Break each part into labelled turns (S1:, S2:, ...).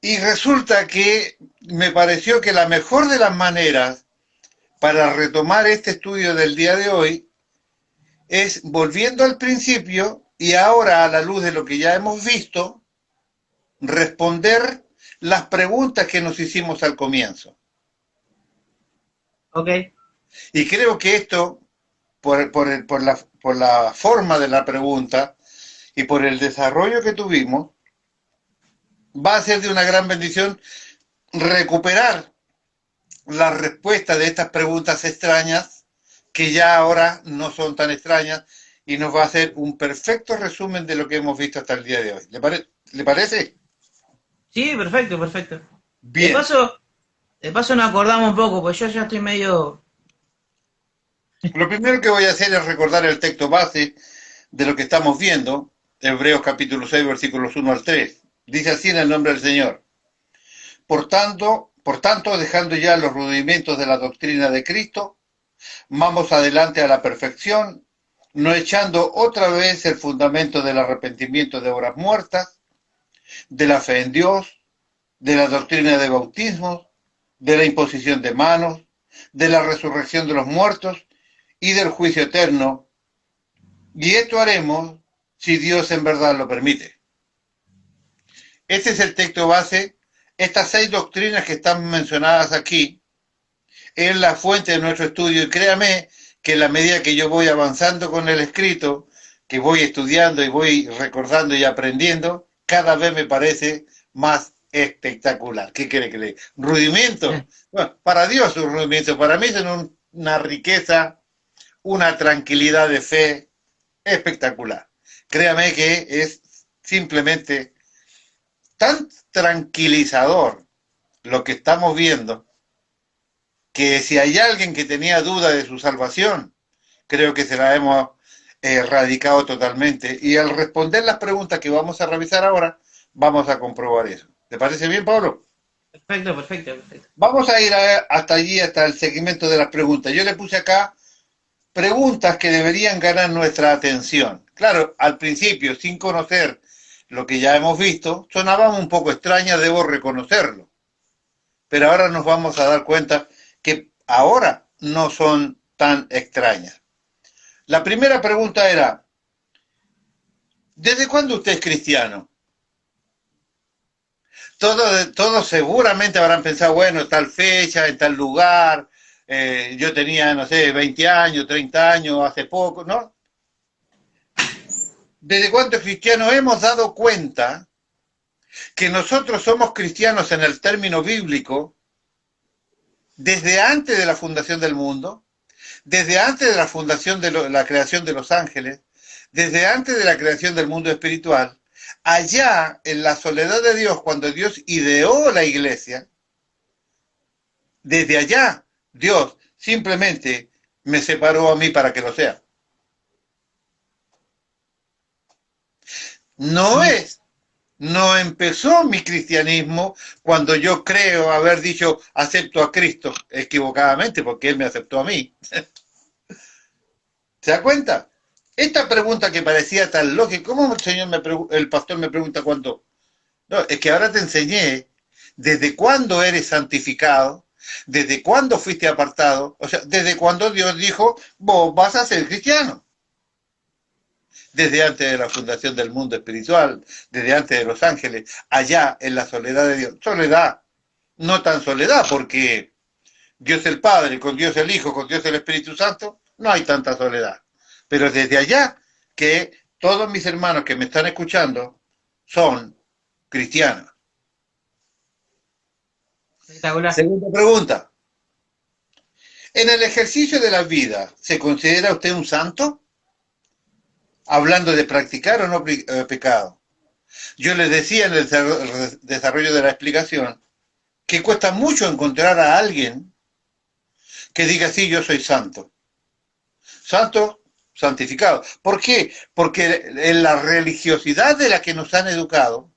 S1: Y resulta que me pareció que la mejor de las maneras para retomar este estudio del día de hoy es volviendo al principio y ahora a la luz de lo que ya hemos visto, responder las preguntas que nos hicimos al comienzo.
S2: Ok.
S1: Y creo que esto, por la forma de la pregunta y por el desarrollo que tuvimos, va a ser de una gran bendición recuperar la respuesta de estas preguntas extrañas, que ya ahora no son tan extrañas, y nos va a hacer un perfecto resumen de lo que hemos visto hasta el día de hoy. ¿Le parece?
S2: Sí, perfecto, perfecto. De
S1: Bien.
S2: paso, de paso nos acordamos un poco, pues yo ya estoy medio...
S1: Lo primero que voy a hacer es recordar el texto base de lo que estamos viendo, Hebreos capítulo 6, versículos 1 al 3. Dice así en el nombre del Señor. Por tanto, dejando ya los rudimentos de la doctrina de Cristo, vamos adelante a la perfección, no echando otra vez el fundamento del arrepentimiento de obras muertas, de la fe en Dios, de la doctrina de bautismos, de la imposición de manos, de la resurrección de los muertos y del juicio eterno. Y esto haremos si Dios en verdad lo permite. Este es el texto base. Estas 6 doctrinas que están mencionadas aquí es la fuente de nuestro estudio y créame que en la medida que yo voy avanzando con el escrito, que voy estudiando y voy recordando y aprendiendo, cada vez me parece más espectacular. ¿Qué quiere que le? ¿Rudimentos? Bueno, para Dios un rudimento, para mí son una riqueza, una tranquilidad de fe espectacular. Créame que es simplemente tan tranquilizador lo que estamos viendo que si hay alguien que tenía duda de su salvación, creo que se la hemos erradicado totalmente. Y al responder las preguntas que vamos a revisar ahora, vamos a comprobar eso. ¿Te parece bien, Pablo?
S2: Perfecto, perfecto, perfecto.
S1: Vamos a ir hasta allí, hasta el segmento de las preguntas. Yo le puse acá preguntas que deberían ganar nuestra atención. Claro, al principio, sin conocer lo que ya hemos visto, sonaban un poco extrañas, debo reconocerlo. Pero ahora nos vamos a dar cuenta que ahora no son tan extrañas. La primera pregunta era, ¿desde cuándo usted es cristiano? Todos seguramente habrán pensado, bueno, tal fecha, en tal lugar, yo tenía, no sé, 20 años, 30 años, hace poco, ¿no? ¿Desde cuántos cristianos hemos dado cuenta que nosotros somos cristianos en el término bíblico desde antes de la fundación del mundo, desde antes de la fundación de la creación de los ángeles, desde antes de la creación del mundo espiritual, allá en la soledad de Dios, cuando Dios ideó la iglesia, desde allá Dios simplemente me separó a mí para que lo sea. No
S2: Mm,
S1: es, no empezó mi cristianismo cuando yo creo haber dicho acepto a Cristo equivocadamente porque Él me aceptó a mí. ¿Se da cuenta? Esta pregunta que parecía tan lógica, ¿cómo el pastor me pregunta cuándo? No, es que ahora te enseñé desde cuándo eres santificado, desde cuándo fuiste apartado, o sea, desde cuándo Dios dijo, vos vas a ser cristiano. Desde antes de la fundación del mundo espiritual, desde antes de los ángeles, allá en la soledad de Dios. Soledad, no tan soledad, porque Dios el Padre, con Dios el Hijo, con Dios el Espíritu Santo, no hay tanta soledad. Pero desde allá que todos mis hermanos que me están escuchando son cristianos.
S2: espectacular.
S1: Segunda pregunta. ¿En el ejercicio de la vida se considera usted un santo? Hablando de practicar o no pecado. Yo les decía en el desarrollo de la explicación que cuesta mucho encontrar a alguien que diga sí, yo soy santo. Santo, santificado. ¿Por qué? Porque en la religiosidad de la que nos han educado,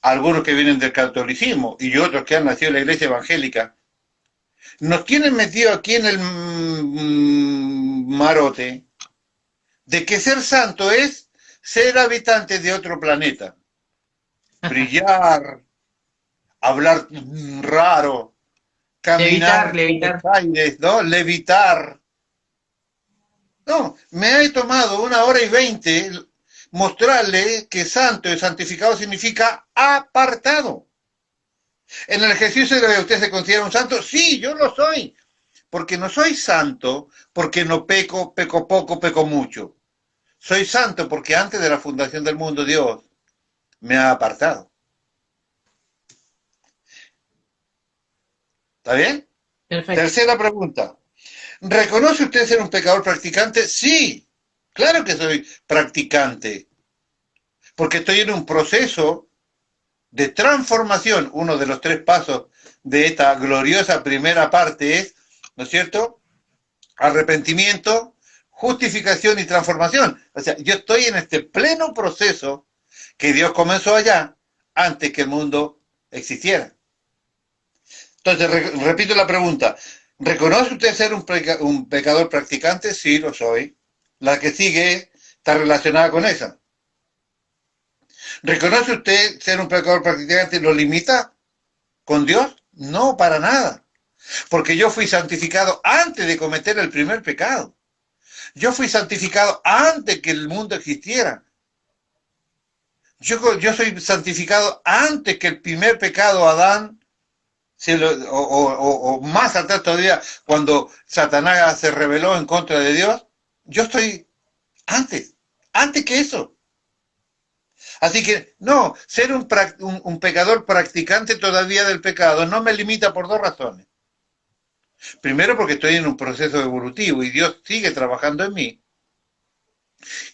S1: algunos que vienen del catolicismo y otros que han nacido en la iglesia evangélica, nos tienen metido aquí en el marote de que ser santo es ser habitante de otro planeta. brillar, hablar raro, caminar
S2: Levitar,
S1: en los
S2: levitar.
S1: aires, ¿no? Levitar. No, me ha tomado 1 hora y 20 mostrarle que santo y santificado significa apartado. En el ejercicio de la vida, ¿usted se considera un santo? Sí, yo lo soy. Porque no soy santo, porque no peco, peco poco, peco mucho. Soy santo porque antes de la fundación del mundo Dios me ha apartado. ¿Está bien?
S2: Perfecto.
S1: Tercera pregunta. ¿Reconoce usted ser un pecador practicante? Sí, claro que soy practicante, porque estoy en un proceso de transformación. Uno de los 3 pasos de esta gloriosa primera parte es, ¿no es cierto?, arrepentimiento, justificación y transformación. O sea, yo estoy en este pleno proceso que Dios comenzó allá antes que el mundo existiera. Entonces, repito la pregunta. ¿Reconoce usted ser un pecador practicante? Sí, lo soy. La que sigue está relacionada con esa. ¿Reconoce usted ser un pecador practicante y lo limita con Dios? No, para nada. Porque yo fui santificado antes de cometer el primer pecado. Yo fui santificado antes que el mundo existiera. Yo soy santificado antes que el primer pecado, Adán, o más atrás todavía, cuando Satanás se rebeló en contra de Dios. Yo estoy antes, antes que eso. Así que, no, ser un pecador practicante todavía del pecado no me limita por 2 razones. Primero, porque estoy en un proceso evolutivo y Dios sigue trabajando en mí.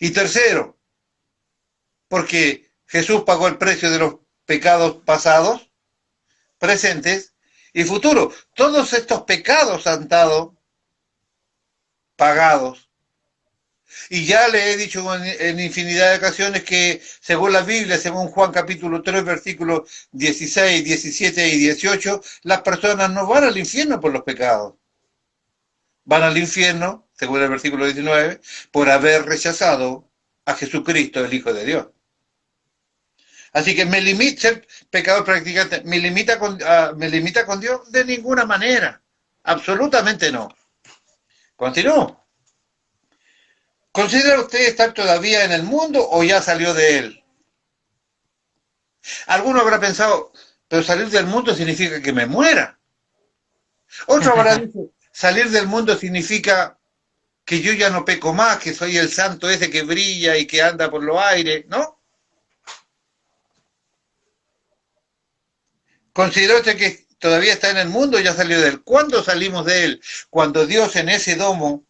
S1: Y tercero, porque Jesús pagó el precio de los pecados pasados, presentes y futuros. Todos estos pecados han estado pagados. Y ya le he dicho en infinidad de ocasiones que según la Biblia, según Juan capítulo 3, versículos 16, 17 y 18, las personas no van al infierno por los pecados. Van al infierno, según el versículo 19, por haber rechazado a Jesucristo, el Hijo de Dios. Así que me limita, ser pecador practicante, ¿me limita con Dios? De ninguna manera. Absolutamente no. Continúo. ¿Considera usted estar todavía en el mundo o ya salió de él? Alguno habrá pensado, pero salir del mundo significa que me muera. Otro habrá dicho, salir del mundo significa que yo ya no peco más, que soy el santo ese que brilla y que anda por los aires, ¿no? ¿Considera usted que todavía está en el mundo o ya salió de él? ¿Cuándo salimos de él? Cuando Dios en ese domo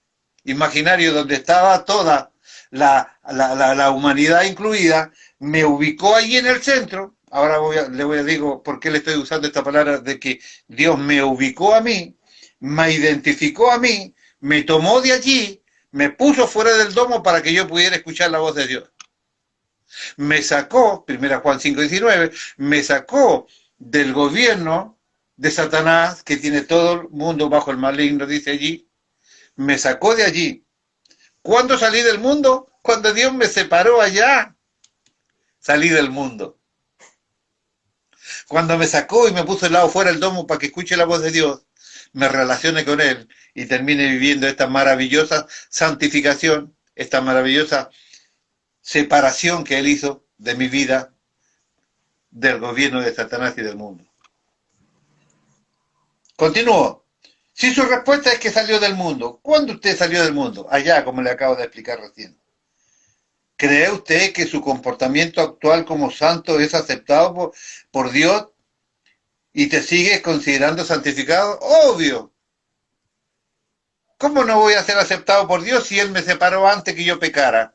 S1: imaginario donde estaba toda la humanidad incluida, me ubicó ahí en el centro. Ahora le voy a digo por qué le estoy usando esta palabra de que Dios me ubicó a mí, me identificó a mí, me tomó de allí, me puso fuera del domo para que yo pudiera escuchar la voz de Dios. Me sacó, 1 Juan 5:19, me sacó del gobierno de Satanás, que tiene todo el mundo bajo el maligno, dice allí, me sacó de allí. ¿Cuándo salí del mundo? Cuando Dios me separó allá, salí del mundo. Cuando me sacó y me puso el lado fuera del domo para que escuche la voz de Dios, me relacione con Él y termine viviendo esta maravillosa santificación, esta maravillosa separación que Él hizo de mi vida, del gobierno de Satanás y del mundo. Continúo. Si su respuesta es que salió del mundo, ¿cuándo usted salió del mundo? Allá, como le acabo de explicar recién. ¿Cree usted que su comportamiento actual como santo es aceptado por Dios y te sigues considerando santificado? Obvio. ¿Cómo no voy a ser aceptado por Dios si Él me separó antes que yo pecara?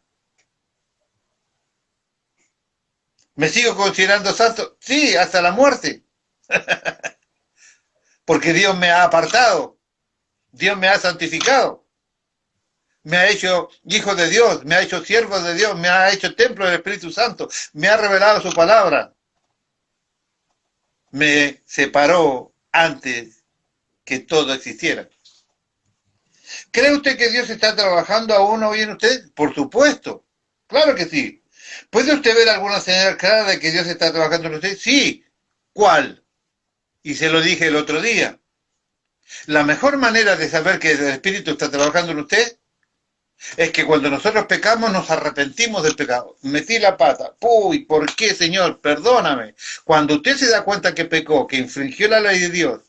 S1: ¿Me sigo considerando santo? Sí, hasta la muerte. Porque Dios me ha apartado. Dios me ha santificado. Me ha hecho hijo de Dios, me ha hecho siervo de Dios, me ha hecho templo del Espíritu Santo, me ha revelado su palabra. Me separó antes que todo existiera. ¿Cree usted que Dios está trabajando aún hoy en usted? Por supuesto, claro que sí. ¿Puede usted ver alguna señal clara de que Dios está trabajando en usted? Sí. ¿Cuál? Y se lo dije el otro día. La mejor manera de saber que el Espíritu está trabajando en usted es que cuando nosotros pecamos nos arrepentimos del pecado. Metí la pata. Uy, ¿por qué, Señor? Perdóname. Cuando usted se da cuenta que pecó, que infringió la ley de Dios,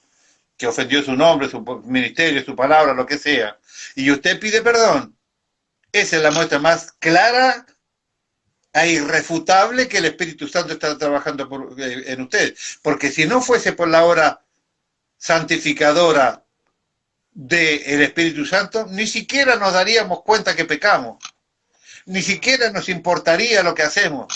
S1: que ofendió su nombre, su ministerio, su palabra, lo que sea, y usted pide perdón, esa es la muestra más clara e irrefutable que el Espíritu Santo está trabajando en usted. Porque si no fuese por la obra santificadora del Espíritu Santo, ni siquiera nos daríamos cuenta que pecamos. Ni siquiera nos importaría lo que hacemos.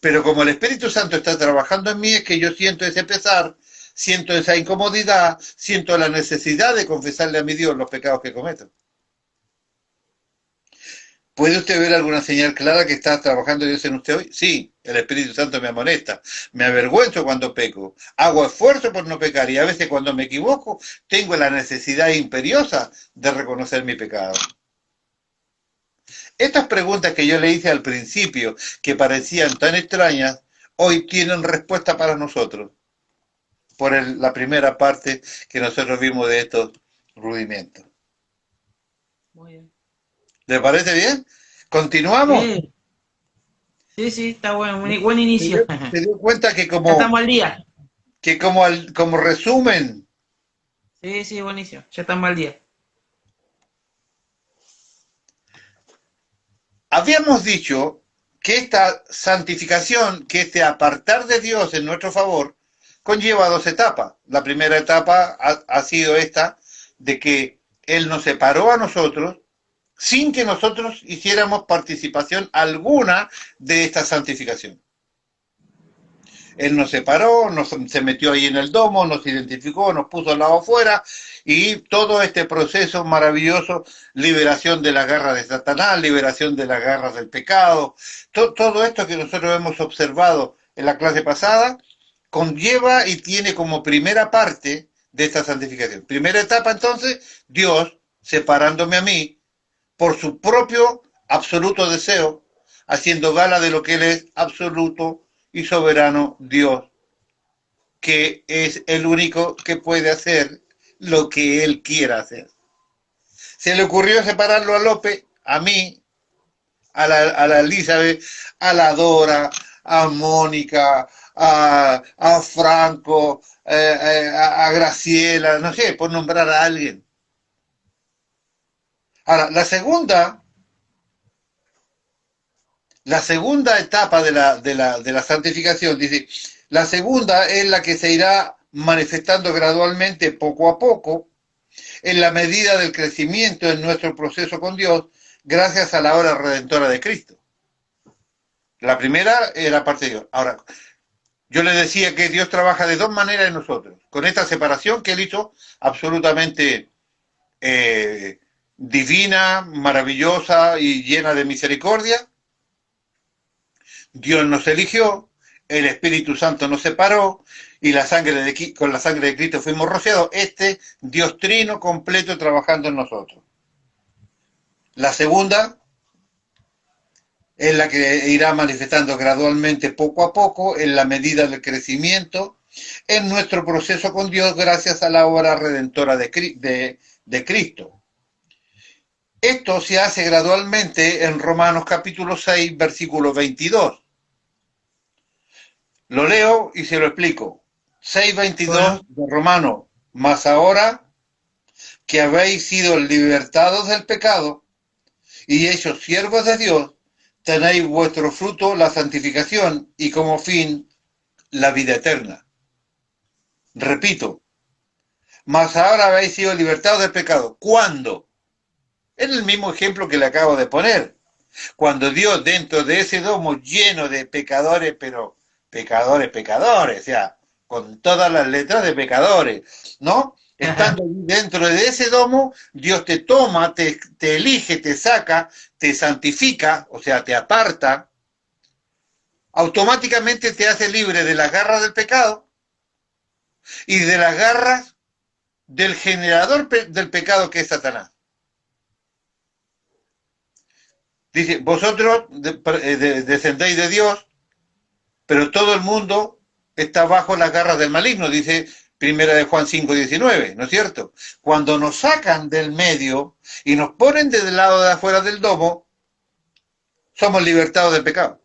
S1: Pero como el Espíritu Santo está trabajando en mí, es que yo siento ese pesar, siento esa incomodidad, siento la necesidad de confesarle a mi Dios los pecados que cometo. ¿Puede usted ver alguna señal clara que está trabajando Dios en usted hoy? Sí, el Espíritu Santo me amonesta. Me avergüenzo cuando peco. Hago esfuerzo por no pecar y a veces cuando me equivoco tengo la necesidad imperiosa de reconocer mi pecado. Estas preguntas que yo le hice al principio, que parecían tan extrañas, hoy tienen respuesta para nosotros, por la primera parte que nosotros vimos de estos rudimentos.
S2: Muy bien.
S1: ¿Le parece bien? ¿Continuamos?
S2: Sí, sí, sí, está bueno, buen inicio.
S1: Se dio cuenta
S2: Ya estamos al día.
S1: como resumen,
S2: Sí, sí, buenísimo. Ya estamos al día.
S1: habíamos dicho que esta santificación, que este apartar de Dios en nuestro favor, conlleva dos etapas. La primera etapa ha sido esta, de que Él nos separó a nosotros sin que nosotros hiciéramos participación alguna de esta santificación. Él nos separó, se metió ahí en el domo, nos identificó, nos puso al lado afuera y todo este proceso maravilloso, liberación de las garras de Satanás, liberación de las garras del pecado, todo esto que nosotros hemos observado en la clase pasada, conlleva y tiene como primera parte de esta santificación. Primera etapa entonces, Dios separándome a mí por su propio absoluto deseo, haciendo gala de lo que Él es absoluto y soberano Dios, que es el único que puede hacer lo que Él quiera hacer. Se le ocurrió separarlo a López, a mí, a la Elizabeth, a la Dora, a Mónica, a Franco, a Graciela, no sé, por nombrar a alguien. Ahora, la segunda etapa de la santificación, dice, la segunda es la que se irá manifestando gradualmente, poco a poco, en la medida del crecimiento en nuestro proceso con Dios, gracias a la obra redentora de Cristo. La primera era parte de Dios. Ahora, yo le decía que Dios trabaja de dos maneras en nosotros, con esta separación que Él hizo absolutamente divina, maravillosa y llena de misericordia. Dios nos eligió, el Espíritu Santo nos separó y con la sangre de Cristo fuimos rociados. Este Dios trino completo trabajando en nosotros. La segunda es la que irá manifestando gradualmente, poco a poco, en la medida del crecimiento, en nuestro proceso con Dios gracias a la obra redentora de Cristo. Esto se hace gradualmente en Romanos capítulo 6, versículo 22. Lo leo y se lo explico. 6:22
S2: Bueno,
S1: de Romano. Mas ahora que habéis sido libertados del pecado y hechos siervos de Dios, tenéis vuestro fruto la santificación y como fin la vida eterna. Repito, mas ahora habéis sido libertados del pecado. ¿Cuándo? Es el mismo ejemplo que le acabo de poner. Cuando Dios dentro de ese domo lleno de pecadores, pero pecadores, pecadores, o sea, con todas las letras de pecadores, ¿no? Estando dentro de ese domo, Dios te toma, te elige, te saca, te santifica, o sea, te aparta, automáticamente te hace libre de las garras del pecado y de las garras del generador del pecado que es Satanás. Dice, vosotros descendéis de Dios, pero todo el mundo está bajo las garras del maligno, dice Primera de Juan 5:19, ¿no es cierto? Cuando nos sacan del medio y nos ponen del lado de afuera del domo, somos libertados del pecado.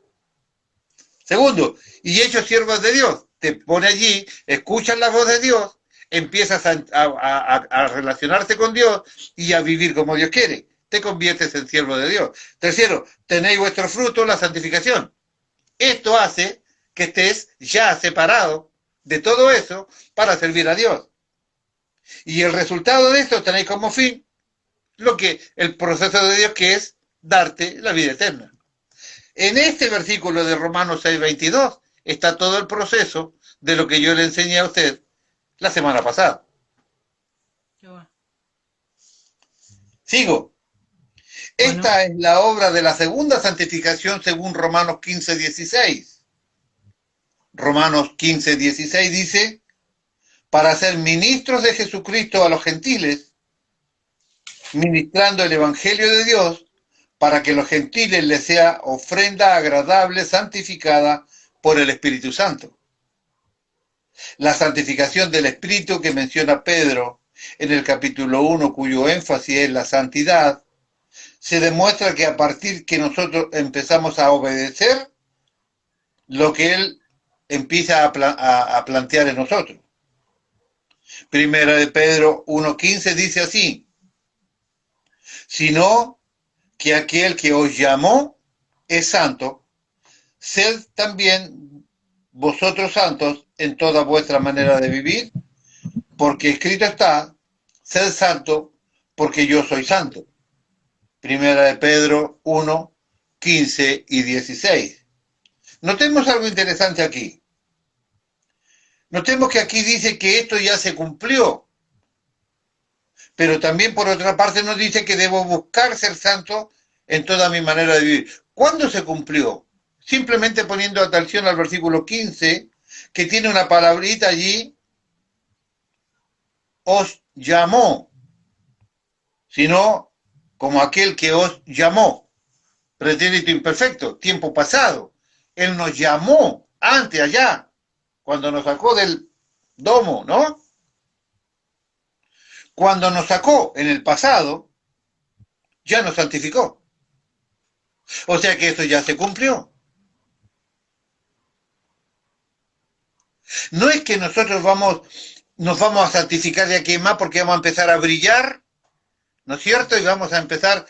S1: Segundo, y hechos siervos de Dios, te pone allí, escuchas la voz de Dios, empiezas a relacionarte con Dios y a vivir como Dios quiere. Te conviertes en siervo de Dios. Tercero, tenéis vuestro fruto, la santificación. Esto hace que estés ya separado de todo eso para servir a Dios. Y el resultado de esto tenéis como fin lo que el proceso de Dios, que es darte la vida eterna. En este versículo de Romanos 6:22 está todo el proceso de lo que yo le enseñé a usted la semana pasada. Sigo. Esta
S2: Bueno,
S1: es la obra de la segunda santificación según Romanos 15:16. Romanos 15:16 dice, para ser ministros de Jesucristo a los gentiles, ministrando el Evangelio de Dios, para que los gentiles les sea ofrenda agradable, santificada por el Espíritu Santo. La santificación del Espíritu que menciona Pedro en el capítulo 1, cuyo énfasis es la santidad, se demuestra que a partir que nosotros empezamos a obedecer lo que Él empieza a plantear en nosotros. Primera de Pedro 1:15 dice así, sino que aquel que os llamó es santo, sed también vosotros santos en toda vuestra manera de vivir, porque escrito está, sed santo, porque yo soy santo. Primera de Pedro 1:15 y 16. Notemos algo interesante aquí. Notemos que aquí dice que esto ya se cumplió, pero también por otra parte nos dice que debo buscar ser santo en toda mi manera de vivir. ¿Cuándo se cumplió? Simplemente poniendo atención al versículo 15, que tiene una palabrita allí, os llamó, sino como aquel que os llamó, pretérito imperfecto, tiempo pasado. Él nos llamó antes, allá, cuando nos sacó del domo, ¿no? Cuando nos sacó en el pasado, ya nos santificó. O sea que eso ya se cumplió. No es que nosotros nos vamos a santificar de aquí en más porque vamos a empezar a brillar, ¿no es cierto? Y vamos a empezar,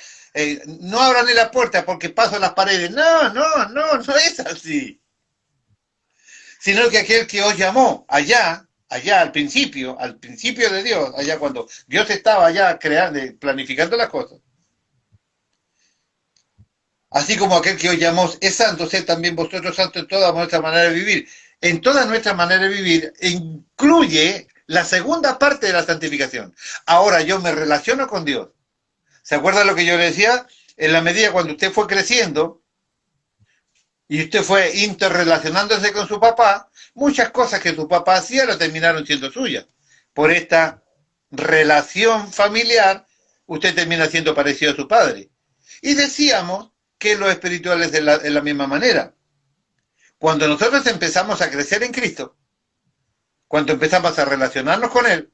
S1: no abran la puerta porque paso las paredes. No, no, no, no es así. Sino que aquel que os llamó allá al principio de Dios, allá cuando Dios estaba allá creando, planificando las cosas. Así como aquel que os llamó es santo, sed también vosotros santos en toda nuestra manera de vivir. En toda nuestra manera de vivir incluye la segunda parte de la santificación. Ahora yo me relaciono con Dios. ¿Se acuerda lo que yo le decía? En la medida cuando usted fue creciendo y usted fue interrelacionándose con su papá, muchas cosas que su papá hacía lo terminaron siendo suyas. Por esta relación familiar, usted termina siendo parecido a su padre. Y decíamos que lo espiritual es de la misma manera. Cuando nosotros empezamos a crecer en Cristo, cuando empezamos a relacionarnos con Él,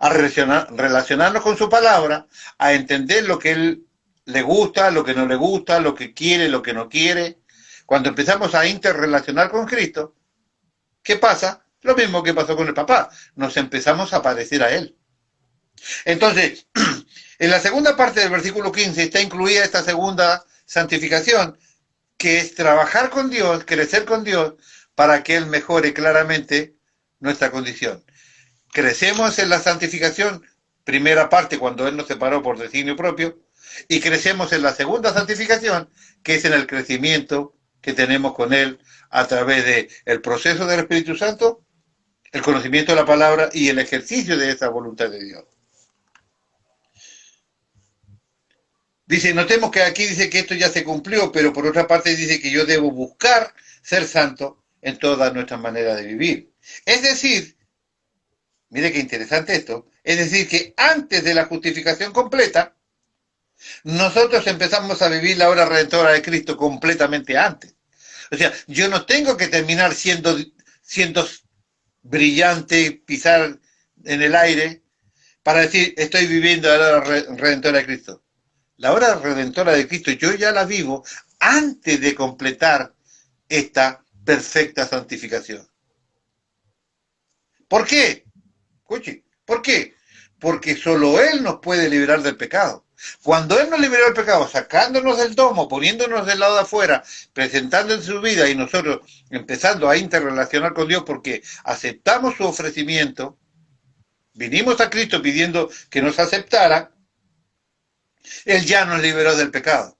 S1: a relacionarnos con su palabra, a entender lo que Él le gusta, lo que no le gusta, lo que quiere, lo que no quiere, cuando empezamos a interrelacionar con Cristo, ¿qué pasa? Lo mismo que pasó con el papá, nos empezamos a parecer a Él. Entonces, en la segunda parte del versículo 15 está incluida esta segunda santificación, que es trabajar con Dios, crecer con Dios, para que Él mejore claramente nuestra condición. Crecemos en la santificación, primera parte, cuando Él nos separó por designio propio, y crecemos en la segunda santificación, que es en el crecimiento que tenemos con Él a través del proceso del Espíritu Santo, el conocimiento de la palabra y el ejercicio de esa voluntad de Dios. Dice, notemos que aquí dice que esto ya se cumplió, pero por otra parte dice que yo debo buscar ser santo en todas nuestras maneras de vivir. Es decir, mire qué interesante esto, es decir, que antes de la justificación completa, Nosotros empezamos a vivir la hora redentora de Cristo completamente antes. O sea, yo no tengo que terminar siendo brillante, pisar en el aire, para decir, estoy viviendo la hora redentora de Cristo. La hora redentora de Cristo yo ya la vivo antes de completar esta perfecta santificación. ¿Por qué? Escuche, ¿por qué? Porque solo Él nos puede liberar del pecado. Cuando Él nos liberó del pecado, sacándonos del domo, poniéndonos del lado de afuera, presentando en su vida y nosotros empezando a interrelacionar con Dios porque aceptamos su ofrecimiento, vinimos a Cristo pidiendo que nos aceptara, Él ya nos liberó del pecado.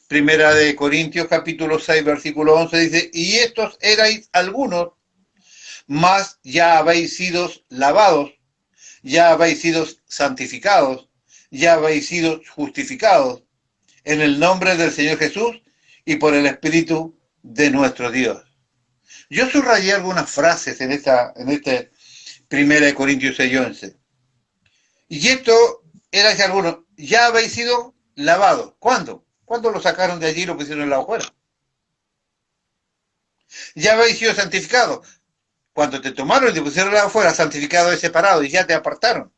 S1: Primera de Corintios capítulo 6 versículo 11 dice, y estos erais algunos, mas ya habéis sido lavados, ya habéis sido santificados, ya habéis sido justificados en el nombre del Señor Jesús y por el Espíritu de nuestro Dios. Yo subrayé algunas frases en este Primera de Corintios 6:11. Y esto era que algunos, ya habéis sido lavados. ¿Cuándo? ¿Cuándo lo sacaron de allí y lo pusieron en la afuera? Ya habéis sido santificados. Cuando te tomaron y te pusieron afuera, santificado es separado y ya te apartaron.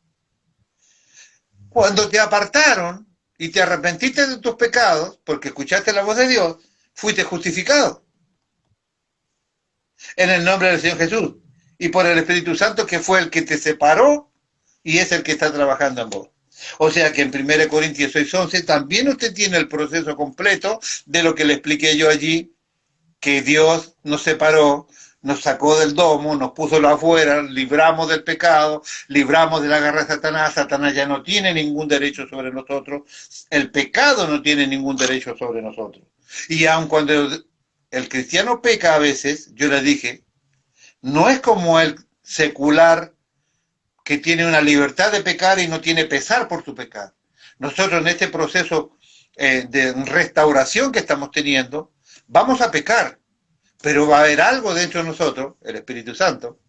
S1: Cuando te apartaron y te arrepentiste de tus pecados, porque escuchaste la voz de Dios, fuiste justificado en el nombre del Señor Jesús y por el Espíritu Santo que fue el que te separó y es el que está trabajando en vos. O sea que en 1 Corintios 6:11 también usted tiene el proceso completo de lo que le expliqué yo allí, que Dios nos separó, nos sacó del domo, nos puso lo afuera, libramos del pecado, libramos de la garra de Satanás, Satanás ya no tiene ningún derecho sobre nosotros, el pecado no tiene ningún derecho sobre nosotros. Y aun cuando el cristiano peca a veces, yo le dije, no es como el secular que tiene una libertad de pecar y no tiene pesar por su pecado. Nosotros en este proceso de restauración que estamos teniendo, vamos a pecar, pero va a haber algo dentro de nosotros, el Espíritu Santo,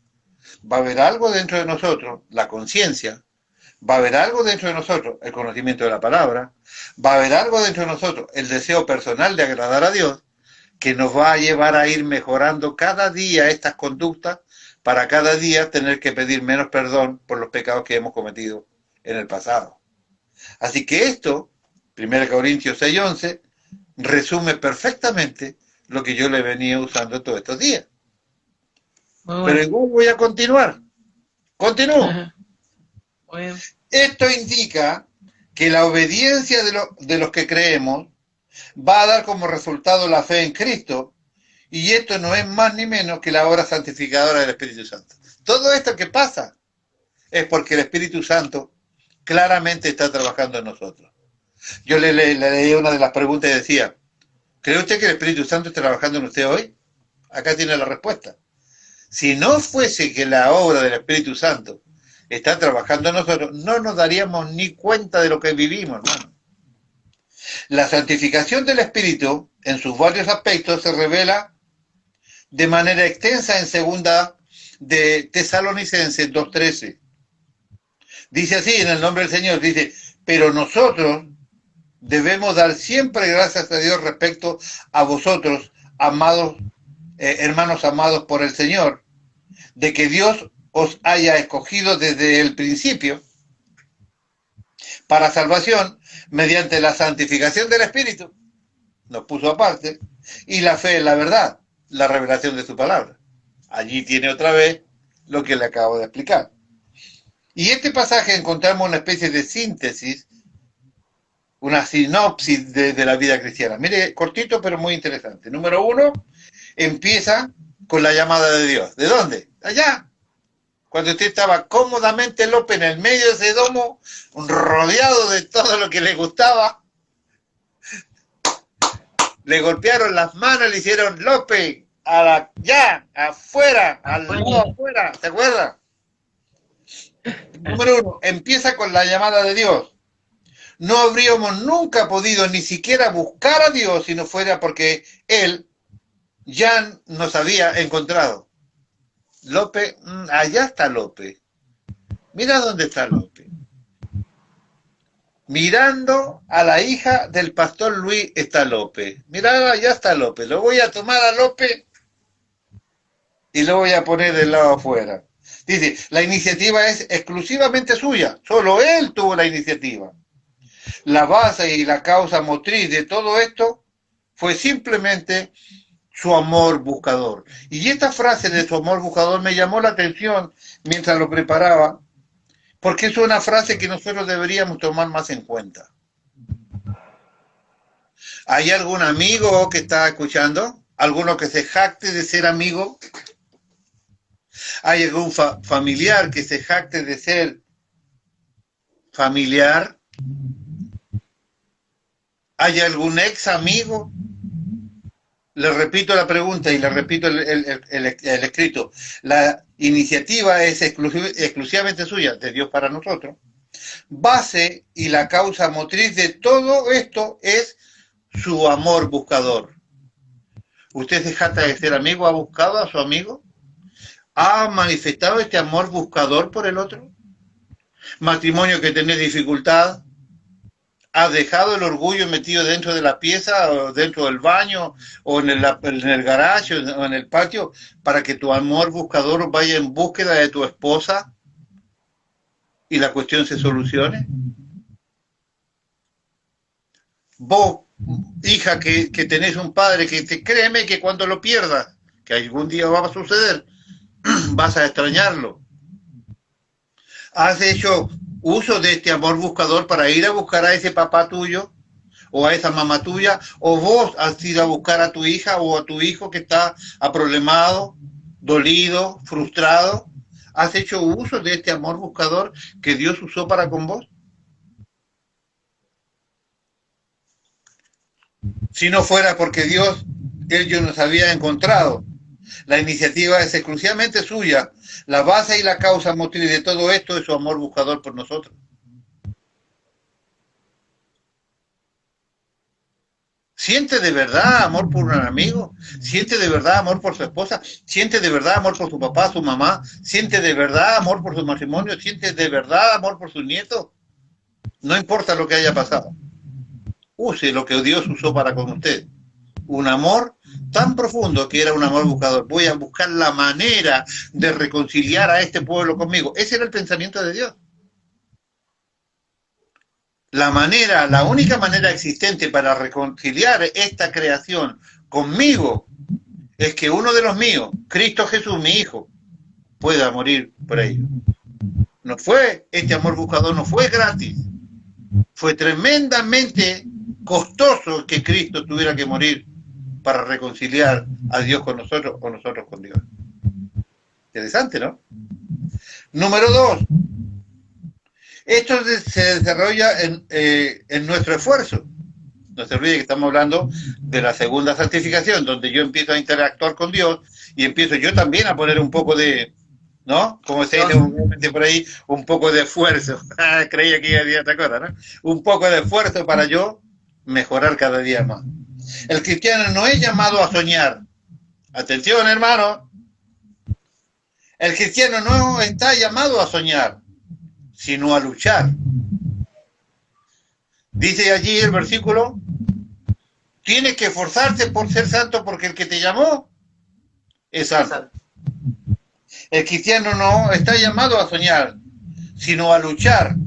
S1: va a haber algo dentro de nosotros, la conciencia, va a haber algo dentro de nosotros, el conocimiento de la palabra, va a haber algo dentro de nosotros, el deseo personal de agradar a Dios, que nos va a llevar a ir mejorando cada día estas conductas para cada día tener que pedir menos perdón por los pecados que hemos cometido en el pasado. Así que esto, 1 Corintios 6:11, resume perfectamente lo que yo le venía usando todos estos días.
S2: Muy
S1: Pero
S2: bueno.
S1: igual voy a continuar. Continúo.
S2: Muy bien.
S1: Esto indica que la obediencia de los que creemos va a dar como resultado la fe en Cristo, y esto no es más ni menos que la obra santificadora del Espíritu Santo. Todo esto que pasa es porque el Espíritu Santo claramente está trabajando en nosotros. Yo le leí una de las preguntas y decía, ¿cree usted que el Espíritu Santo está trabajando en usted hoy? Acá tiene la respuesta. Si no fuese que la obra del Espíritu Santo está trabajando en nosotros, no nos daríamos ni cuenta de lo que vivimos, hermano. La santificación del Espíritu, en sus varios aspectos, se revela de manera extensa en segunda de Tesalonicenses 2:13. Dice así, en el nombre del Señor, dice, pero nosotros debemos dar siempre gracias a Dios respecto a vosotros, amados, hermanos amados por el Señor, de que Dios os haya escogido desde el principio para salvación mediante la santificación del Espíritu, nos puso aparte, y la fe en la verdad, la revelación de su palabra. Allí tiene otra vez lo que le acabo de explicar. Y este pasaje encontramos una especie de síntesis, una sinopsis de la vida cristiana. Mire, cortito pero muy interesante. Número 1, empieza con la llamada de Dios. ¿De dónde? Allá. Cuando usted estaba cómodamente, López, en el medio de ese domo, rodeado de todo lo que le gustaba, le golpearon las manos, le hicieron López, ya, afuera, al lado afuera, ¿se acuerda? Número 1, empieza con la llamada de Dios. No habríamos nunca podido ni siquiera buscar a Dios si no fuera porque Él ya nos había encontrado. López, allá está López. Mira dónde está López. mirando a la hija del pastor Luis está López. Mirá, ya está López. Lo voy a tomar a López y lo voy a poner del lado afuera. Dice, la iniciativa es exclusivamente suya. Solo él tuvo la iniciativa. La base y la causa motriz de todo esto fue simplemente su amor buscador. Y esta frase de su amor buscador me llamó la atención mientras lo preparaba, porque es una frase que nosotros deberíamos tomar más en cuenta. ¿Hay algún amigo que está escuchando? ¿Alguno que se jacte de ser amigo? ¿Hay algún familiar que se jacte de ser familiar? ¿Hay algún ex amigo? Le repito la pregunta y le repito el escrito. La iniciativa es exclusivamente suya, de Dios para nosotros. Base y la causa motriz de todo esto es su amor buscador. ¿Usted se jacta de ser amigo? ¿Ha buscado a su amigo? ¿Ha manifestado este amor buscador por el otro? ¿Matrimonio que tenés dificultad? ¿Has dejado el orgullo metido dentro de la pieza, o dentro del baño, o en el garaje, o en el patio, para que tu amor buscador vaya en búsqueda de tu esposa y la cuestión se solucione? Vos, hija, que tenés un padre que créeme que cuando lo pierdas, que algún día va a suceder, vas a extrañarlo. ¿Has hecho uso de este amor buscador para ir a buscar a ese papá tuyo o a esa mamá tuya? ¿O vos has ido a buscar a tu hija o a tu hijo que está aproblemado, dolido, frustrado? ¿Has hecho uso de este amor buscador que Dios usó para con vos? Si no fuera porque Dios, ellos nos había encontrado. La iniciativa es exclusivamente suya. La base y la causa motriz de todo esto es su amor buscador por nosotros. ¿Siente de verdad amor por un amigo? ¿Siente de verdad amor por su esposa? ¿Siente de verdad amor por su papá, su mamá? ¿Siente de verdad amor por su matrimonio? ¿Siente de verdad amor por sus nietos? No importa lo que haya pasado. Use lo que Dios usó para con usted. Un amor tan profundo que era un amor buscador. Voy a buscar la manera de reconciliar a este pueblo conmigo. Ese era el pensamiento de Dios. La única manera existente para reconciliar esta creación conmigo es que uno de los míos, Cristo Jesús, mi hijo, pueda morir por ello. No fue, este amor buscador no fue gratis. Fue tremendamente costoso que Cristo tuviera que morir para reconciliar a Dios con nosotros o nosotros con Dios. Interesante, ¿no? Número 2. Esto se desarrolla en nuestro esfuerzo. No se olvide que estamos hablando de la segunda santificación, donde yo empiezo a interactuar con Dios y empiezo yo también a poner un poco de, ¿no? Como se dice por ahí, un poco de esfuerzo. Creía que iba a decir otra cosa, ¿no? Un poco de esfuerzo para yo mejorar cada día más. El cristiano no es llamado a soñar. Atención, hermano. El cristiano no está llamado a soñar, sino a luchar. Dice allí el versículo, tienes que esforzarte por ser santo porque el que te llamó es santo. El cristiano no está llamado a soñar, sino a luchar.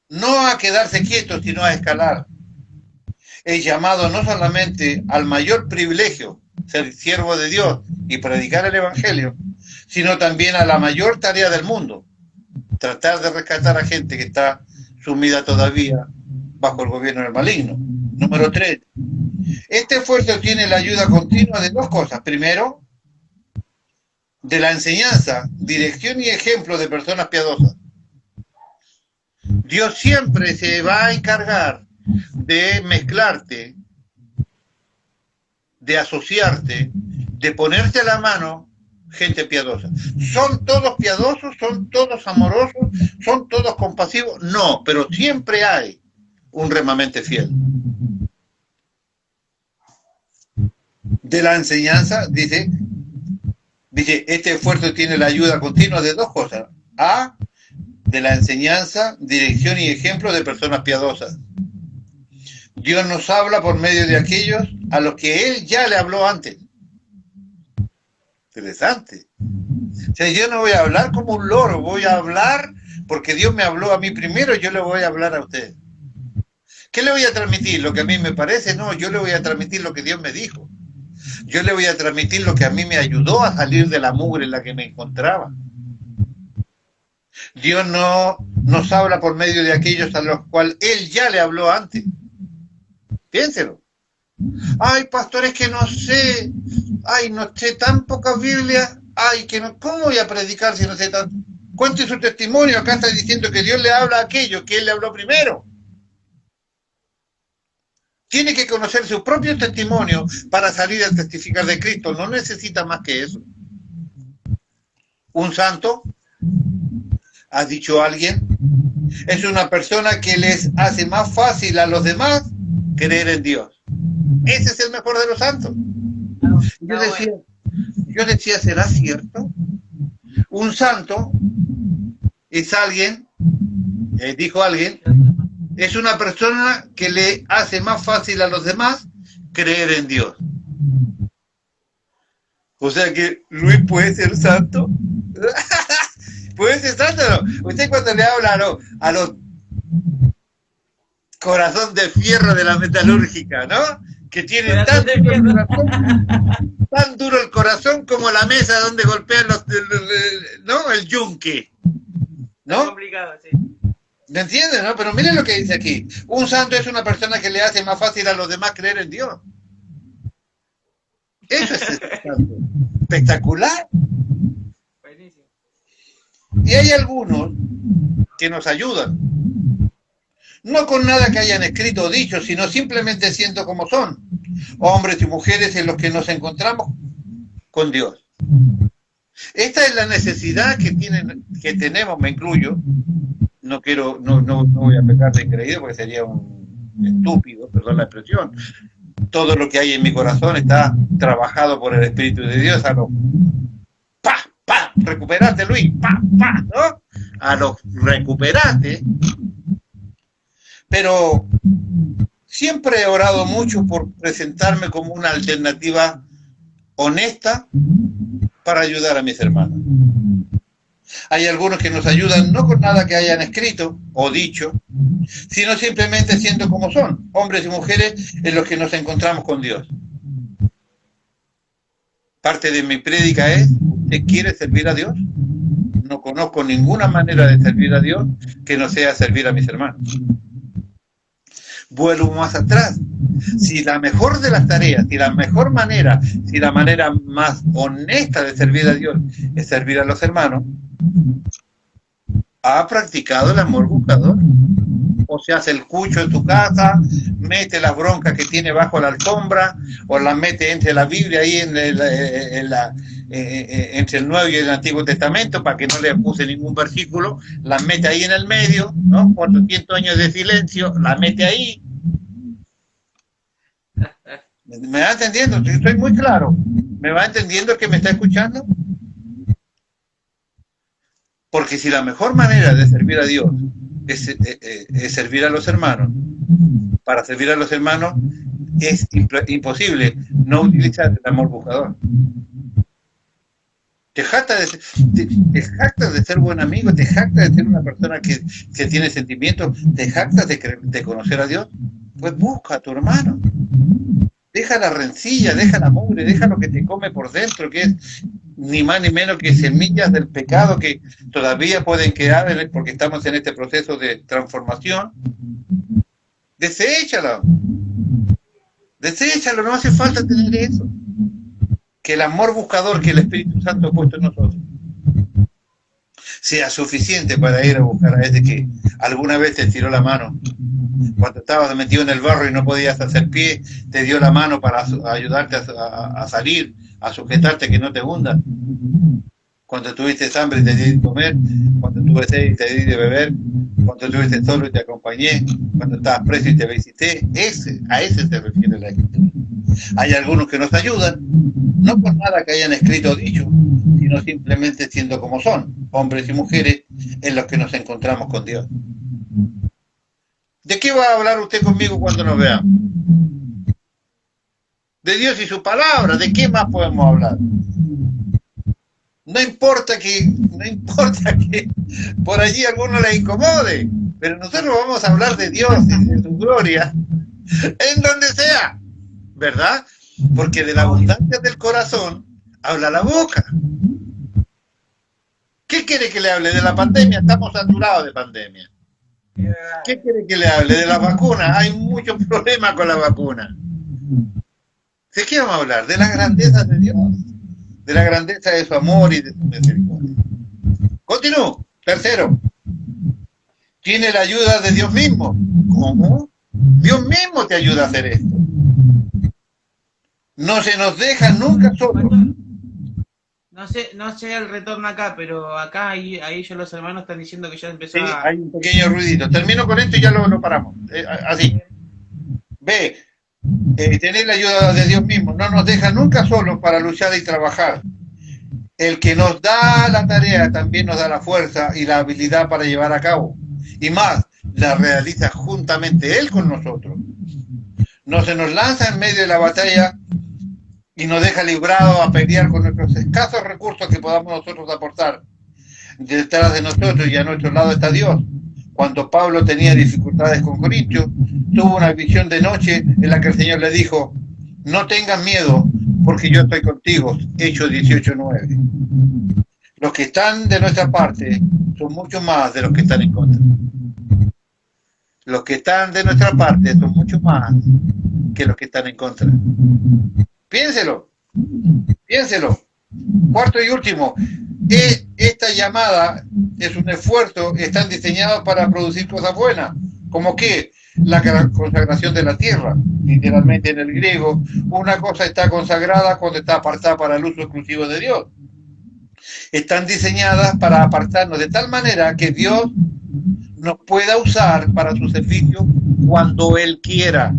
S1: No a quedarse quieto, sino a escalar. Es llamado no solamente al mayor privilegio, ser siervo de Dios y predicar el Evangelio, sino también a la mayor tarea del mundo, tratar de rescatar a gente que está sumida todavía bajo el gobierno del maligno. Número 3. Este esfuerzo tiene la ayuda continua de dos cosas. Primero, de la enseñanza, dirección y ejemplo de personas piadosas. Dios siempre se va a encargar de mezclarte, de asociarte, de ponerte a la mano gente piadosa. ¿Son todos piadosos? ¿Son todos amorosos? ¿Son todos compasivos? No, pero siempre hay un remanente fiel. De la enseñanza, dice, este esfuerzo tiene la ayuda continua de dos cosas. A, de la enseñanza, dirección y ejemplo de personas piadosas. Dios nos habla por medio de aquellos a los que Él ya le habló antes. Interesante. O sea, yo no voy a hablar como un loro, voy a hablar porque Dios me habló a mí primero y yo le voy a hablar a usted. ¿Qué le voy a transmitir? ¿Lo que a mí me parece? No, yo le voy a transmitir lo que Dios me dijo. Yo le voy a transmitir lo que a mí me ayudó a salir de la mugre en la que me encontraba. Dios no nos habla por medio de aquellos a los cuales Él ya le habló antes. Piénselo. Ay, pastor, es que no sé. Ay, no sé tan poca Biblia. Ay, que no, ¿cómo voy a predicar si no sé tanto? Cuente su testimonio. Acá está diciendo que Dios le habla a aquellos que Él le habló primero. Tiene que conocer su propio testimonio para salir a testificar de Cristo. No necesita más que eso. Un santo, ¿ha dicho alguien? Es una persona que les hace más fácil a los demás creer en Dios. Ese es el mejor de los santos. Yo decía, ¿será cierto? Un santo es alguien, dijo alguien, es una persona que le hace más fácil a los demás creer en Dios. O sea que Luis puede ser santo. ¿Puede ser santo o no? Usted cuando le habla a los corazón de fierro de la metalúrgica, ¿no? Que tienen tan duro el corazón como la mesa donde golpean ¿no? El yunque, ¿no?
S2: Es complicado, sí.
S1: ¿Me entiendes, no? Pero miren lo que dice aquí. Un santo es una persona que le hace más fácil a los demás creer en Dios. Eso es santo. Espectacular.
S2: Buenísimo.
S1: Y hay algunos que nos ayudan. No con nada que hayan escrito o dicho, sino simplemente siendo como son. Hombres y mujeres en los que nos encontramos con Dios. Esta es la necesidad que tenemos, me incluyo. No voy a pecar de increíble porque sería un estúpido, perdón la expresión. Todo lo que hay en mi corazón está trabajado por el Espíritu de Dios a los recuperaste, Luis, ¿no? A los recuperaste. Pero siempre he orado mucho por presentarme como una alternativa honesta para ayudar a mis hermanos. Hay algunos que nos ayudan no con nada que hayan escrito o dicho, sino simplemente siendo como son, hombres y mujeres en los que nos encontramos con Dios. Parte de mi prédica es, ¿usted quiere servir a Dios? No conozco ninguna manera de servir a Dios que no sea servir a mis hermanos. Vuelvo más atrás. Si la mejor de las tareas, si la mejor manera, si la manera más honesta de servir a Dios es servir a los hermanos, ¿ha practicado el amor buscador? O se hace el cucho en tu casa, mete las broncas que tiene bajo la alfombra, o las mete entre la Biblia ahí entre el Nuevo y el Antiguo Testamento para que no le puse ningún versículo, las mete ahí en el medio, ¿no? 400 años de silencio, las mete ahí. ¿Me va entendiendo? Estoy muy claro. ¿Me va entendiendo el que me está escuchando? Porque si la mejor manera de servir a Dios es servir a los hermanos, para servir a los hermanos es imposible no utilizar el amor buscador. Te jactas de ser buen amigo, te jactas de ser una persona que tiene sentimientos, te jactas de conocer a Dios, pues busca a tu hermano. Deja la rencilla, deja la mugre, deja lo que te come por dentro, que es ni más ni menos que semillas del pecado que todavía pueden quedar porque estamos en este proceso de transformación. Deséchalo, no hace falta tener eso. Que el amor buscador que el Espíritu Santo ha puesto en nosotros sea suficiente para ir a buscar a ese que alguna vez te tiró la mano. Cuando estabas metido en el barro y no podías hacer pie, te dio la mano para ayudarte a salir, a sujetarte que no te hundas. Cuando tuviste hambre te di de comer, cuando tuve sed te di de beber, cuando estuviste solo y te acompañé, cuando estabas preso y te visité. A ese se refiere la Escritura. Hay algunos que nos ayudan, no por nada que hayan escrito o dicho, sino simplemente siendo como son, hombres y mujeres en los que nos encontramos con Dios. ¿De qué va a hablar usted conmigo cuando nos veamos? De Dios y su palabra. ¿De qué más podemos hablar? No importa que por allí a alguno les incomode, pero nosotros vamos a hablar de Dios y de su gloria en donde sea, ¿verdad? Porque de la abundancia del corazón habla la boca. ¿Qué quiere que le hable de la pandemia? Estamos saturados de pandemia. ¿Qué quiere que le hable de las vacunas? Hay muchos problemas con la vacuna. ¿De qué vamos a hablar? De las grandezas de Dios, de la grandeza de su amor y de su misericordia. Continúo. Tercero, tiene la ayuda de Dios mismo. ¿Cómo? Dios mismo te ayuda a hacer esto. No se nos deja nunca solos.
S2: No sé el retorno acá, pero acá ahí yo los hermanos están diciendo que ya empezó
S1: Sí,
S2: a...
S1: hay un pequeño ruidito. Termino con esto y ya lo paramos. Así. B. Tener la ayuda de Dios mismo. No nos deja nunca solos para luchar y trabajar. El que nos da la tarea también nos da la fuerza y la habilidad para llevar a cabo. Y más, la realiza juntamente Él con nosotros. No se nos lanza en medio de la batalla y nos deja librados a pelear con nuestros escasos recursos que podamos nosotros aportar. Detrás de nosotros y a nuestro lado está Dios. Cuando Pablo tenía dificultades con Corintios, tuvo una visión de noche en la que el Señor le dijo: no tengas miedo, porque yo estoy contigo. Hechos 18:9. Los que están de nuestra parte son mucho más de los que están en contra. Los que están de nuestra parte son mucho más que los que están en contra. Piénselo, piénselo. Cuarto y último, esta llamada es un esfuerzo, están diseñados para producir cosas buenas, como que la consagración de la tierra, literalmente en el griego, una cosa está consagrada cuando está apartada para el uso exclusivo de Dios. Están diseñadas para apartarnos de tal manera que Dios nos pueda usar para su servicio cuando Él quiera.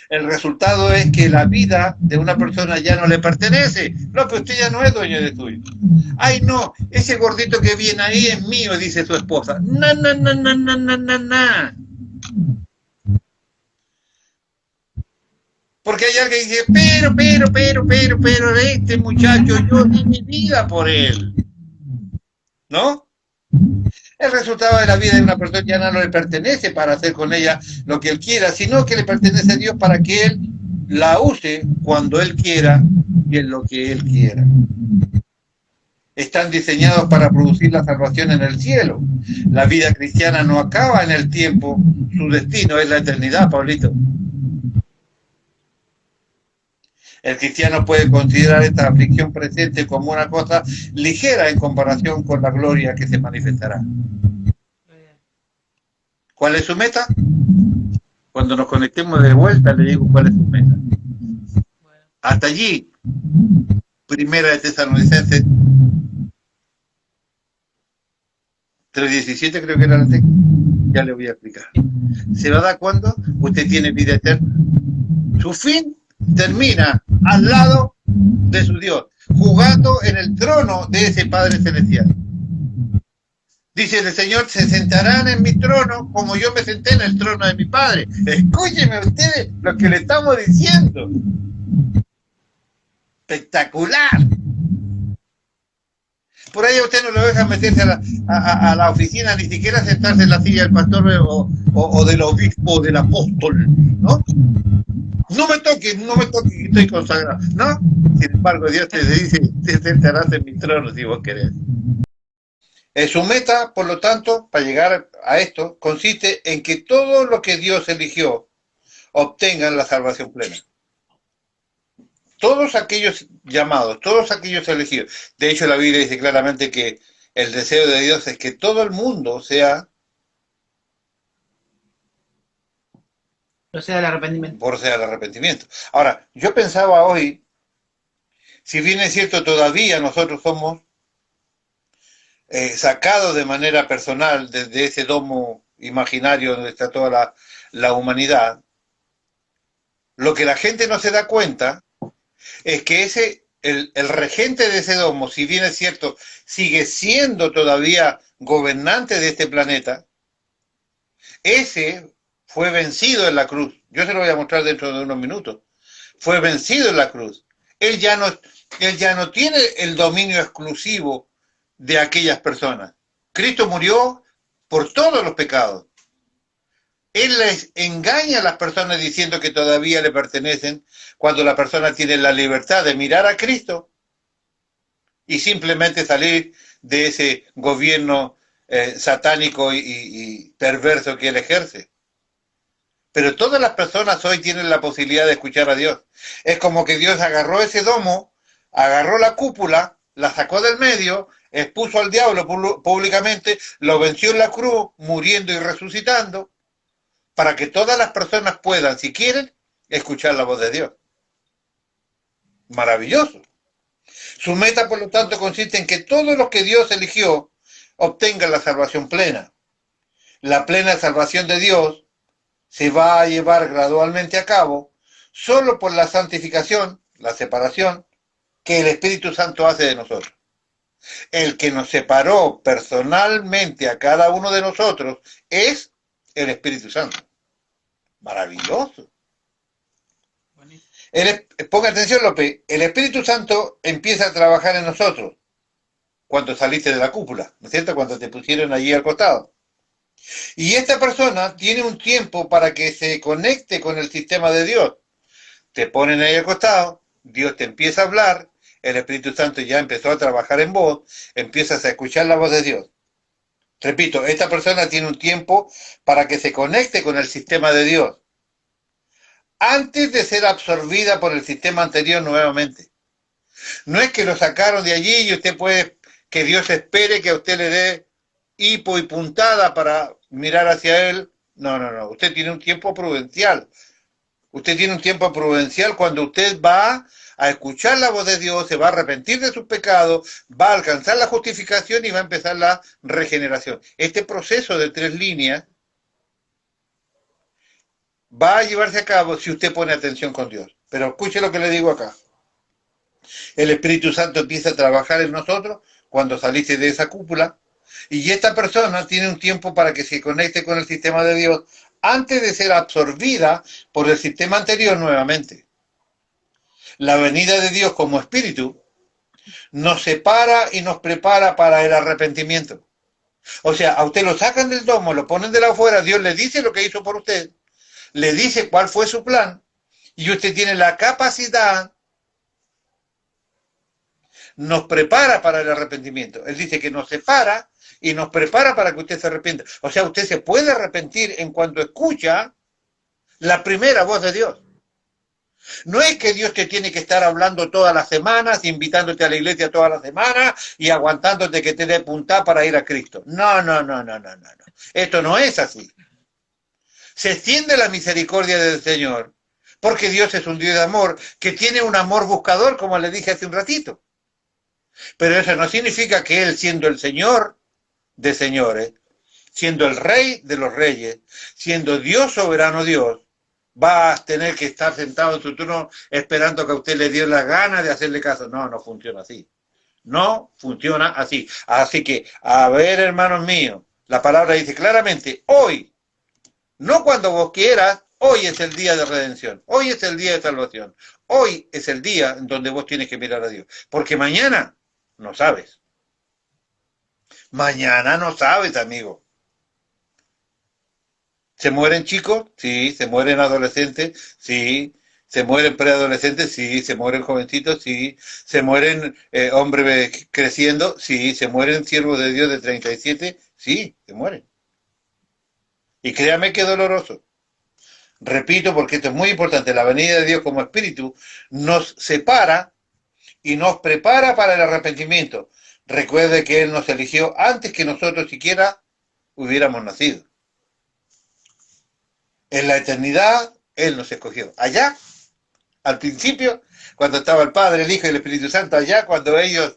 S1: El resultado es que la vida de una persona ya no le pertenece. No, que usted ya no es dueño de suyo. Ay, no, ese gordito que viene ahí es mío, dice su esposa. No, no, no, no, no, no, no, no. Porque hay alguien que dice, pero, este muchacho, yo di mi vida por él. ¿No? El resultado de la vida de una persona ya no le pertenece para hacer con ella lo que él quiera, sino que le pertenece a Dios para que él la use cuando él quiera y en lo que él quiera. Están diseñados para producir la salvación en el cielo. La vida cristiana no acaba en el tiempo, su destino es la eternidad, Pablito. El cristiano puede considerar esta aflicción presente como una cosa ligera en comparación con la gloria que se manifestará. ¿Cuál es su meta? Cuando nos conectemos de vuelta le digo cuál es su meta. Hasta allí, Primera de Tesalonicenses 3:17 creo que era la texto. Ya le voy a explicar. ¿Se va a dar cuándo? Usted tiene vida eterna. Su fin termina al lado de su Dios, jugando en el trono de ese Padre Celestial. Dice el Señor, se sentarán en mi trono como yo me senté en el trono de mi Padre. Escúcheme ustedes lo que le estamos diciendo. Espectacular. Por ahí a usted no lo dejan meterse a la oficina, ni siquiera sentarse en la silla del pastor o del obispo o del apóstol, ¿no? No me toques, que estoy consagrado, ¿no? Sin embargo, Dios te dice, te sentarás en mi trono si vos querés. Su meta, por lo tanto, para llegar a esto, consiste en que todo lo que Dios eligió obtengan la salvación plena. Todos aquellos llamados, todos aquellos elegidos. De hecho, la Biblia dice claramente que el deseo de Dios es que todo el mundo sea...
S2: proceda al arrepentimiento.
S1: Proceda al arrepentimiento. Ahora, yo pensaba hoy, si bien es cierto, todavía nosotros somos sacados de manera personal desde ese domo imaginario donde está toda la humanidad, Lo que la gente no se da cuenta es que el regente de ese domo, si bien es cierto, sigue siendo todavía gobernante de este planeta, ese fue vencido en la cruz. Yo se lo voy a mostrar dentro de unos minutos. Fue vencido en la cruz. Él ya no, él ya no tiene el dominio exclusivo de aquellas personas. Cristo murió por todos los pecados. Él les engaña a las personas diciendo que todavía le pertenecen cuando la persona tiene la libertad de mirar a Cristo y simplemente salir de ese gobierno satánico y perverso que él ejerce. Pero todas las personas hoy tienen la posibilidad de escuchar a Dios. Es como que Dios agarró ese domo, agarró la cúpula, la sacó del medio, expuso al diablo públicamente, lo venció en la cruz, muriendo y resucitando, para que todas las personas puedan, si quieren, escuchar la voz de Dios. Maravilloso. Su meta, por lo tanto, consiste en que todos los que Dios eligió obtengan la salvación plena. La plena salvación de Dios se va a llevar gradualmente a cabo solo por la santificación, la separación, que el Espíritu Santo hace de nosotros. El que nos separó personalmente a cada uno de nosotros es el Espíritu Santo. Maravilloso. Ponga atención, López, el Espíritu Santo empieza a trabajar en nosotros cuando saliste de la cúpula, ¿no es cierto? Cuando te pusieron allí al costado. Y esta persona tiene un tiempo para que se conecte con el sistema de Dios. Te ponen ahí al costado, Dios te empieza a hablar, el Espíritu Santo ya empezó a trabajar en vos, empiezas a escuchar la voz de Dios. Repito, esta persona tiene un tiempo para que se conecte con el sistema de Dios, antes de ser absorbida por el sistema anterior nuevamente. No es que lo sacaron de allí y usted puede, que Dios espere que a usted le dé hipo y puntada para mirar hacia Él. No, no, no. Usted tiene un tiempo prudencial. Usted tiene un tiempo prudencial cuando usted va a escuchar la voz de Dios, se va a arrepentir de sus pecados, va a alcanzar la justificación y va a empezar la regeneración. Este proceso de 3 líneas va a llevarse a cabo si usted pone atención con Dios. Pero escuche lo que le digo acá. El Espíritu Santo empieza a trabajar en nosotros cuando saliste de esa cúpula y esta persona tiene un tiempo para que se conecte con el sistema de Dios antes de ser absorbida por el sistema anterior nuevamente. La venida de Dios como Espíritu nos separa y nos prepara para el arrepentimiento. O sea, a usted lo sacan del domo, lo ponen de la afuera, Dios le dice lo que hizo por usted, le dice cuál fue su plan y usted tiene la capacidad, nos prepara para el arrepentimiento. Él dice que nos separa y nos prepara para que usted se arrepienta. O sea, usted se puede arrepentir en cuanto escucha la primera voz de Dios. No es que Dios te tiene que estar hablando todas las semanas, invitándote a la iglesia todas las semanas y aguantándote que te dé punta para ir a Cristo. No, no, no, no, no, no. Esto no es así. Se extiende la misericordia del Señor, porque Dios es un Dios de amor, que tiene un amor buscador, como le dije hace un ratito. Pero eso no significa que Él, siendo el Señor de señores, siendo el Rey de los reyes, siendo Dios soberano Dios, va a tener que estar sentado en su trono esperando que a usted le dio la gana de hacerle caso. No, no funciona así. No funciona así. Así que, a ver, hermanos míos, la palabra dice claramente, hoy, no cuando vos quieras, hoy es el día de redención, hoy es el día de salvación, hoy es el día en donde vos tienes que mirar a Dios. Porque mañana no sabes. Mañana no sabes, amigo. ¿Se mueren chicos? Sí. ¿Se mueren adolescentes? Sí. ¿Se mueren preadolescentes? Sí. ¿Se mueren jovencitos? Sí. ¿Se mueren hombres creciendo? Sí. ¿Se mueren siervos de Dios de 37? Sí, se mueren. Y créame que es doloroso. Repito, porque esto es muy importante. La venida de Dios como Espíritu nos separa y nos prepara para el arrepentimiento. Recuerde que Él nos eligió antes que nosotros siquiera hubiéramos nacido. En la eternidad, Él nos escogió. Allá, al principio, cuando estaba el Padre, el Hijo y el Espíritu Santo, allá, cuando ellos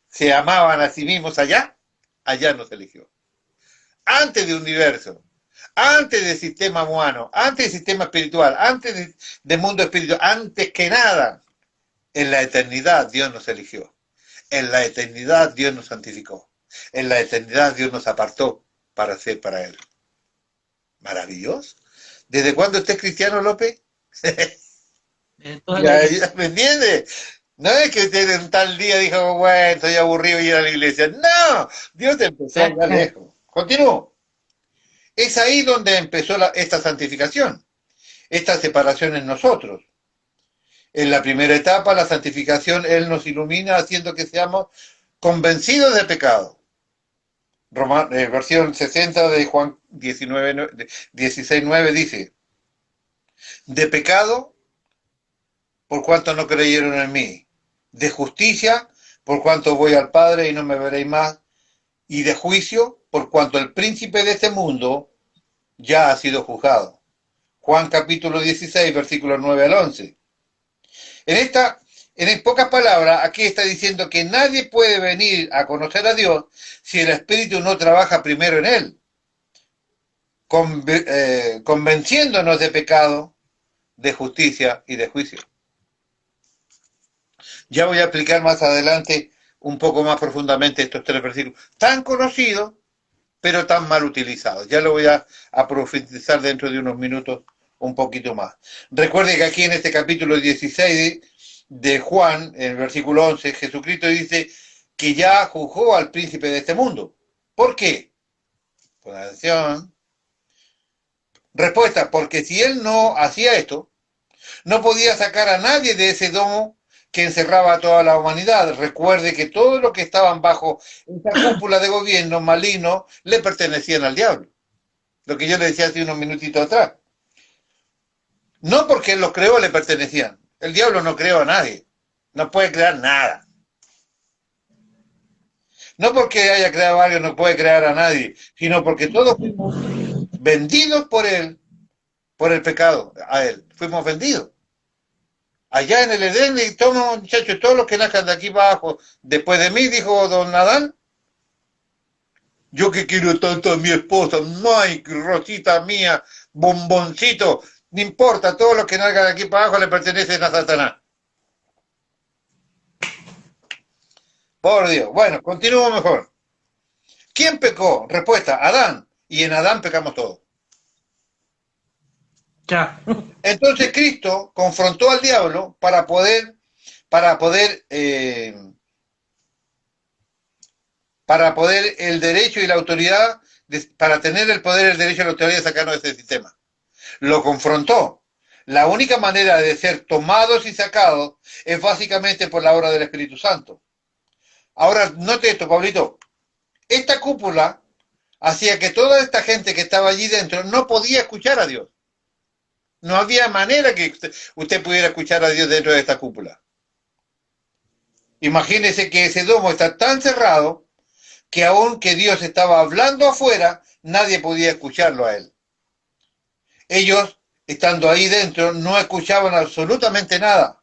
S1: se amaban a sí mismos, allá nos eligió. Antes del universo, antes del sistema humano, antes del sistema espiritual, del mundo espiritual, antes que nada, en la eternidad Dios nos eligió. En la eternidad Dios nos santificó. En la eternidad Dios nos apartó para ser para Él. Maravilloso. ¿Desde cuándo usted es cristiano, López?
S2: Toda la
S1: Ya,
S2: vida.
S1: ya, ¿me entiende? No es que usted en tal día dijo, bueno, estoy aburrido y ir a la iglesia. No, Dios te empezó allá lejos. Continúo. Es ahí donde empezó esta santificación, esta separación en nosotros. En la primera etapa, la santificación, Él nos ilumina haciendo que seamos convencidos de pecado. Versión 60 de Juan 16:9 dice, de pecado, por cuanto no creyeron en mí, de justicia, por cuanto voy al Padre y no me veréis más, y de juicio, por cuanto el príncipe de este mundo ya ha sido juzgado. Juan capítulo 16, versículos 9 al 11. En esta, en pocas palabras, aquí está diciendo que nadie puede venir a conocer a Dios si el Espíritu no trabaja primero en él, convenciéndonos de pecado, de justicia y de juicio. Ya voy a explicar más adelante un poco más profundamente estos tres versículos, tan conocidos, pero tan mal utilizados. Ya lo voy a profundizar dentro de unos minutos un poquito más. Recuerde que aquí en este capítulo 16 de Juan, en el versículo 11, Jesucristo dice que ya juzgó al príncipe de este mundo. ¿Por qué? Pues atención. Respuesta, porque si él no hacía esto, no podía sacar a nadie de ese domo que encerraba a toda la humanidad. Recuerde que todos los que estaban bajo esa cúpula de gobierno maligno le pertenecían al diablo. Lo que yo le decía hace unos minutitos atrás. No porque él los creó le pertenecían. El diablo no creó a nadie. No puede crear nada. No porque haya creado a alguien no puede crear a nadie, sino porque todos fuimos vendidos por él, por el pecado, a él. Fuimos vendidos. Allá en el Edén, y todos muchachos, todos los que nazcan de aquí abajo, después de mí, dijo don Adán, yo que quiero tanto a mi esposa, Mike, Rosita mía, bomboncito, no importa, todos los que nazcan de aquí para abajo le pertenecen a Satanás. Por Dios. Bueno, continúo mejor. ¿Quién pecó? Respuesta, Adán. Y en Adán pecamos todos.
S2: Ya.
S1: Entonces Cristo confrontó al diablo para poder el derecho y la autoridad, para tener el poder, el derecho y la autoridad de sacarnos de ese sistema. Lo confrontó. La única manera de ser tomados y sacados es básicamente por la obra del Espíritu Santo. Ahora, note esto, Pablito. Esta cúpula hacía que toda esta gente que estaba allí dentro no podía escuchar a Dios. No había manera que usted pudiera escuchar a Dios dentro de esta cúpula. Imagínese que ese domo está tan cerrado que aunque Dios estaba hablando afuera, nadie podía escucharlo a él. Ellos, estando ahí dentro, no escuchaban absolutamente nada.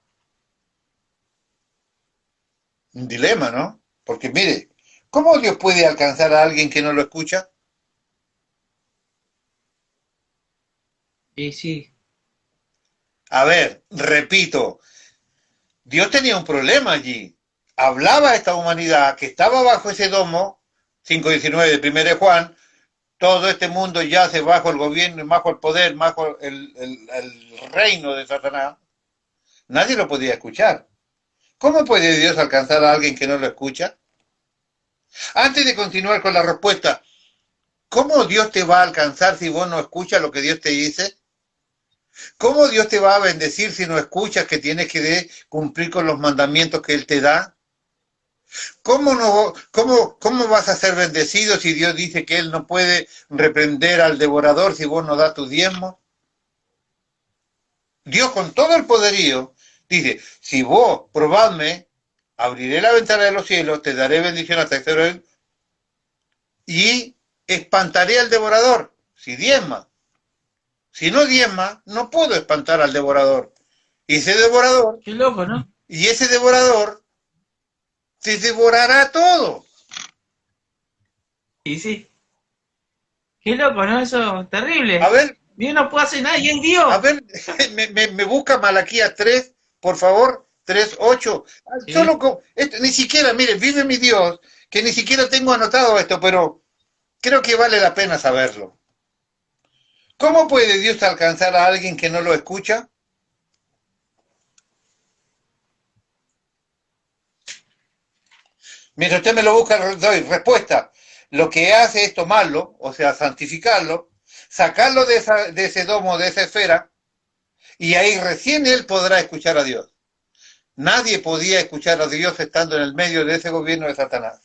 S1: Un dilema, ¿no? Porque mire, ¿cómo Dios puede alcanzar a alguien que no lo escucha?
S2: Y sí.
S1: A ver, repito, Dios tenía un problema allí. Hablaba a esta humanidad que estaba bajo ese domo, 5:19 de 1 de Juan, todo este mundo yace bajo el gobierno, bajo el poder, bajo el reino de Satanás. Nadie lo podía escuchar. ¿Cómo puede Dios alcanzar a alguien que no lo escucha? Antes de continuar con la respuesta, ¿cómo Dios te va a alcanzar si vos no escuchas lo que Dios te dice? ¿Cómo Dios te va a bendecir si no escuchas que tienes que cumplir con los mandamientos que Él te da? ¿Cómo vas a ser bendecido si Dios dice que Él no puede reprender al devorador si vos no das tu diezmo? Dios con todo el poderío dice, si vos probadme, abriré la ventana de los cielos, te daré bendición hasta el cielo y espantaré al devorador, si diezma. Si no diezma, no puedo espantar al devorador. Y ese devorador,
S2: Qué loco, ¿no?
S1: y ese devorador te devorará todo.
S2: Y sí. Qué loco, ¿no? Eso,
S1: A
S2: terrible.
S1: ver,
S2: Dios no puede hacer nada y es
S1: a
S2: Dios.
S1: ver, me busca Malaquías 3, por favor, 3:8.
S2: Sí.
S1: Ni siquiera, mire, vive mi Dios, que ni siquiera tengo anotado esto, pero creo que vale la pena saberlo. ¿Cómo puede Dios alcanzar a alguien que no lo escucha? Mientras usted me lo busca, doy respuesta. Lo que hace es tomarlo, o sea, santificarlo, sacarlo de ese domo, de esa esfera, y ahí recién él podrá escuchar a Dios. Nadie podía escuchar a Dios estando en el medio de ese gobierno de Satanás.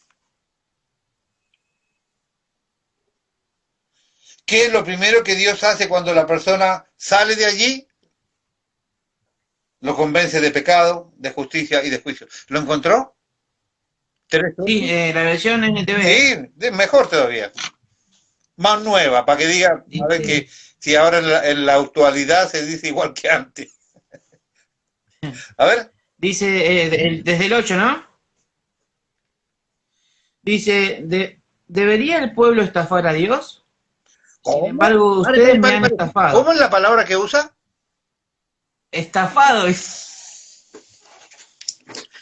S1: ¿Qué es lo primero que Dios hace cuando la persona sale de allí? Lo convence de pecado, de justicia y de juicio. ¿Lo encontró?
S2: Sí, la versión NTV
S1: Sí, mejor todavía. Más nueva, para que diga, a ver
S2: dice,
S1: que si ahora en la actualidad se dice igual que antes. A ver,
S2: dice desde el 8, ¿no? Dice, ¿debería el pueblo estafar a Dios? Sin
S1: ¿cómo?
S2: embargo,
S1: Vale,
S2: ustedes
S1: vale,
S2: me
S1: vale,
S2: han
S1: vale.
S2: estafado.
S1: ¿Cómo es la palabra que usa?
S2: Estafado.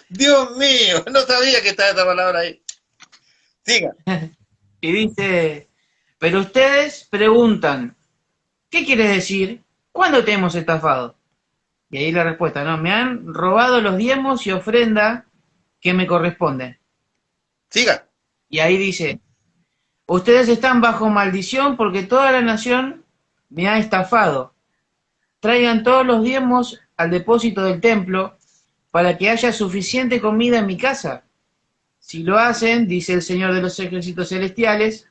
S1: Dios mío, no sabía que estaba esa palabra ahí. Siga.
S2: Y dice, pero ustedes preguntan, ¿qué quieres decir? ¿Cuándo te hemos estafado? Y ahí la respuesta, no, me han robado los diezmos y ofrenda que me corresponden.
S1: Siga.
S2: Y ahí dice, ustedes están bajo maldición porque toda la nación me ha estafado. Traigan todos los diezmos al depósito del templo para que haya suficiente comida en mi casa. Si lo hacen, dice el Señor de los ejércitos celestiales,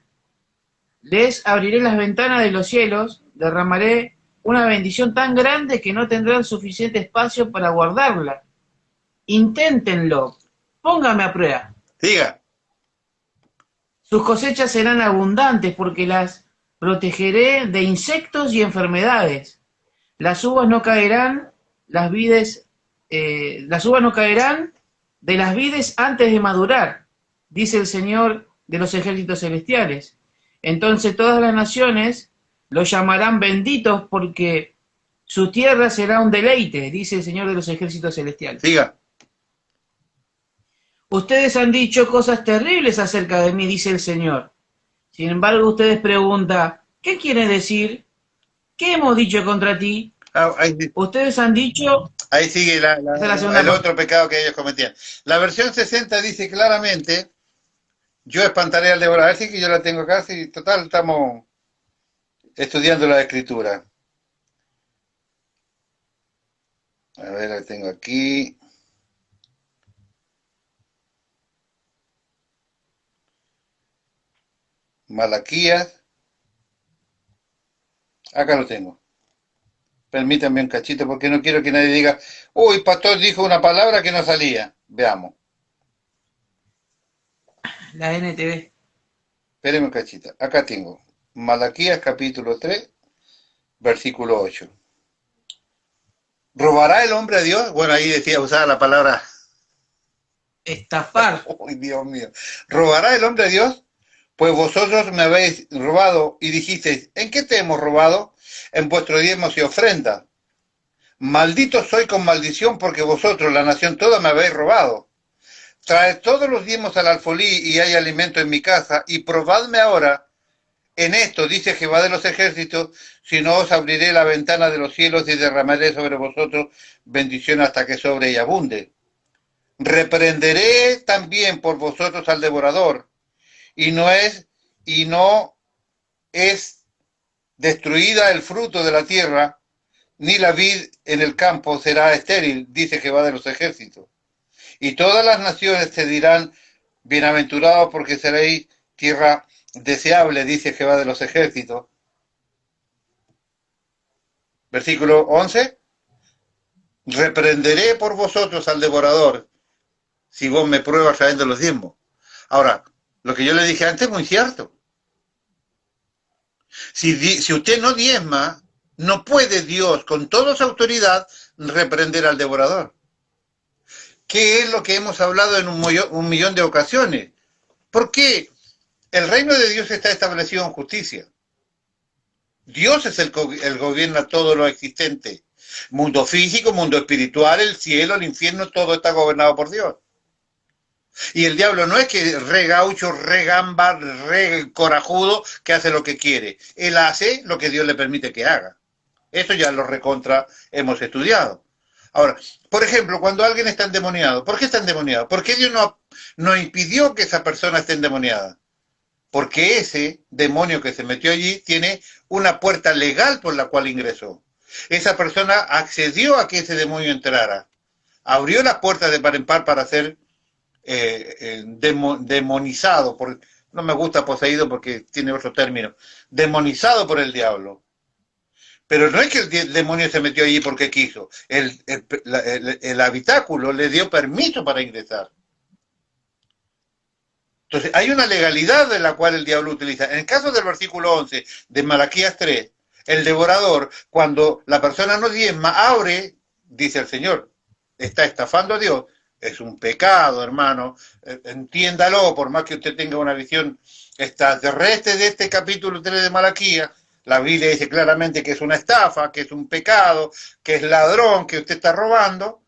S2: les abriré las ventanas de los cielos, derramaré una bendición tan grande que no tendrán suficiente espacio para guardarla. Inténtenlo, póngame a prueba.
S1: Siga.
S2: Sus cosechas serán abundantes porque las protegeré de insectos y enfermedades. Las uvas no caerán, las uvas no caerán de las vides antes de madurar, dice el Señor de los ejércitos celestiales. Entonces todas las naciones lo llamarán benditos porque su tierra será un deleite, dice el Señor de los ejércitos celestiales.
S1: Siga.
S2: Ustedes han dicho cosas terribles acerca de mí, dice el Señor. Sin embargo, ustedes preguntan, ¿qué quiere decir? ¿Qué hemos dicho contra ti?
S1: Ah,
S2: Ustedes han dicho,
S1: ahí sigue
S2: esa es la segunda
S1: el
S2: parte.
S1: otro pecado que ellos cometían. La versión 60 dice claramente, yo espantaré al devorador. Así que yo la tengo acá, sí, total, estamos estudiando la escritura. A ver, la tengo aquí. Malaquías. Acá lo tengo. Permítanme un cachito porque no quiero que nadie diga, uy, pastor dijo una palabra que no salía. Veamos.
S2: La NTV.
S1: Espérenme un cachito. Acá tengo. Malaquías capítulo 3, versículo 8. ¿Robará el hombre a Dios? Bueno, ahí decía, usaba la palabra,
S2: Estafar.
S1: uy, Dios mío. ¿Robará el hombre a Dios? Pues vosotros me habéis robado y dijisteis, ¿en qué te hemos robado? En vuestros diezmos y ofrendas. Maldito soy con maldición porque vosotros, la nación toda, me habéis robado. Traed todos los diezmos al alfolí y hay alimento en mi casa, y probadme ahora en esto, dice Jehová de los ejércitos, si no os abriré la ventana de los cielos y derramaré sobre vosotros bendición hasta que sobre y abunde. Reprenderé también por vosotros al devorador, y y no es destruida el fruto de la tierra, ni la vid en el campo será estéril, dice Jehová de los ejércitos. Y todas las naciones te dirán, bienaventurados porque seréis tierra deseable, dice Jehová de los ejércitos. Versículo 11. Reprenderé por vosotros al devorador, si vos me pruebas trayendo los diezmos. Ahora, lo que yo le dije antes es muy cierto. Si usted no diezma, no puede Dios, con toda su autoridad, reprender al devorador. ¿Qué es lo que hemos hablado en un millón de ocasiones? ¿Por qué? El reino de Dios está establecido en justicia. Dios es el gobierna todo lo existente. Mundo físico, mundo espiritual, el cielo, el infierno, todo está gobernado por Dios. Y el diablo no es que re gaucho, re gamba, re corajudo, que hace lo que quiere. Él hace lo que Dios le permite que haga. Eso ya lo recontra hemos estudiado. Ahora, por ejemplo, cuando alguien está endemoniado, ¿por qué está endemoniado? ¿Por qué Dios no impidió que esa persona esté endemoniada? Porque ese demonio que se metió allí tiene una puerta legal por la cual ingresó. Esa persona accedió a que ese demonio entrara. Abrió las puertas de par en par para ser demonizado, no me gusta poseído porque tiene otro término, demonizado por el diablo. Pero no es que el demonio se metió allí porque quiso, el habitáculo le dio permiso para ingresar. Entonces, hay una legalidad de la cual el diablo utiliza. En el caso del versículo 11 de Malaquías 3, el devorador, cuando la persona no diezma, abre, dice el Señor, está estafando a Dios. Es un pecado, hermano. Entiéndalo, por más que usted tenga una visión extraterrestre de este capítulo 3 de Malaquías. La Biblia dice claramente que es una estafa, que es un pecado, que es ladrón, que usted está robando.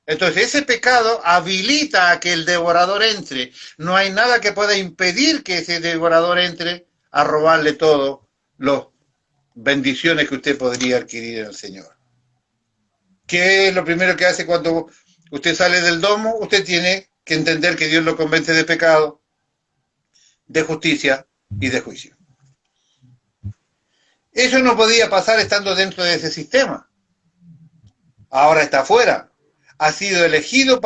S1: Entonces ese pecado habilita a que el devorador entre. No hay nada que pueda impedir que ese devorador entre a robarle todo las bendiciones que usted podría adquirir en el Señor. ¿Qué es lo primero que hace cuando usted sale del domo? Usted tiene que entender que Dios lo convence de pecado, de justicia y de juicio. Eso no podía pasar estando dentro de ese sistema. Ahora está afuera. Ha sido elegido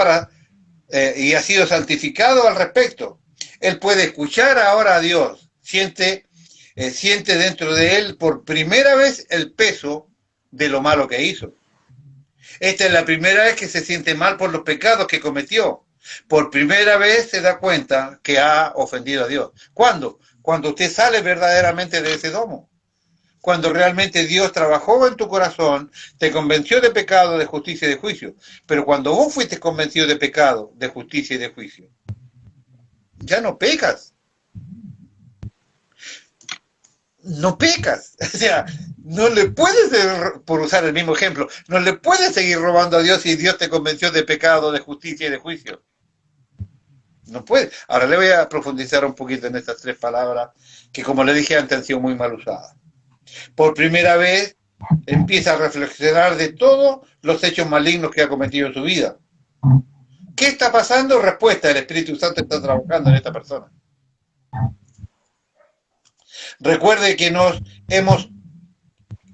S1: y ha sido santificado al respecto. Él puede escuchar ahora a Dios. Siente dentro de él por primera vez el peso de lo malo que hizo. Esta es la primera vez que se siente mal por los pecados que cometió. Por primera vez se da cuenta que ha ofendido a Dios. ¿Cuándo? Cuando usted sale verdaderamente de ese domo. Cuando realmente Dios trabajó en tu corazón, te convenció de pecado, de justicia y de juicio. Pero cuando vos fuiste convencido de pecado, de justicia y de juicio, ya no pecas. No pecas. O sea, no le puedes, por usar el mismo ejemplo, no le puedes seguir robando a Dios si Dios te convenció de pecado, de justicia y de juicio. No puede. Ahora le voy a profundizar un poquito en estas tres palabras que, como le dije antes, han sido muy mal usadas. Por primera vez empieza a reflexionar de todos los hechos malignos que ha cometido en su vida. ¿Qué está pasando? Respuesta, el Espíritu Santo está trabajando en esta persona. Recuerde que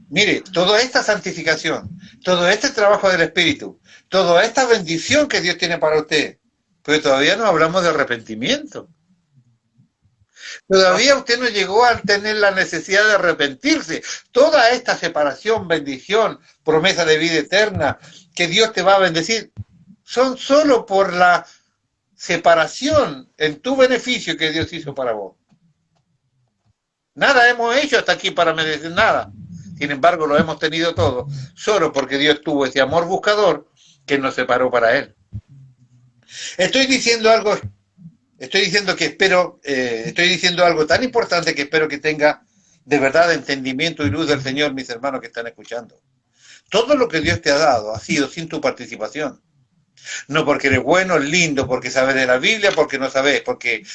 S1: mire, toda esta santificación, todo este trabajo del Espíritu, toda esta bendición que Dios tiene para usted, pero todavía no hablamos de arrepentimiento. Todavía usted no llegó a tener la necesidad de arrepentirse. Toda esta separación, bendición, promesa de vida eterna, que Dios te va a bendecir, son solo por la separación en tu beneficio que Dios hizo para vos. Nada hemos hecho hasta aquí para merecer nada. Sin embargo, lo hemos tenido todo, solo porque Dios tuvo ese amor buscador que nos separó para Él. Estoy diciendo algo tan importante que espero que tenga de verdad entendimiento y luz del Señor, mis hermanos que están escuchando. Todo lo que Dios te ha dado ha sido sin tu participación. No porque eres bueno, lindo, porque sabes de la Biblia, porque no sabes, porque,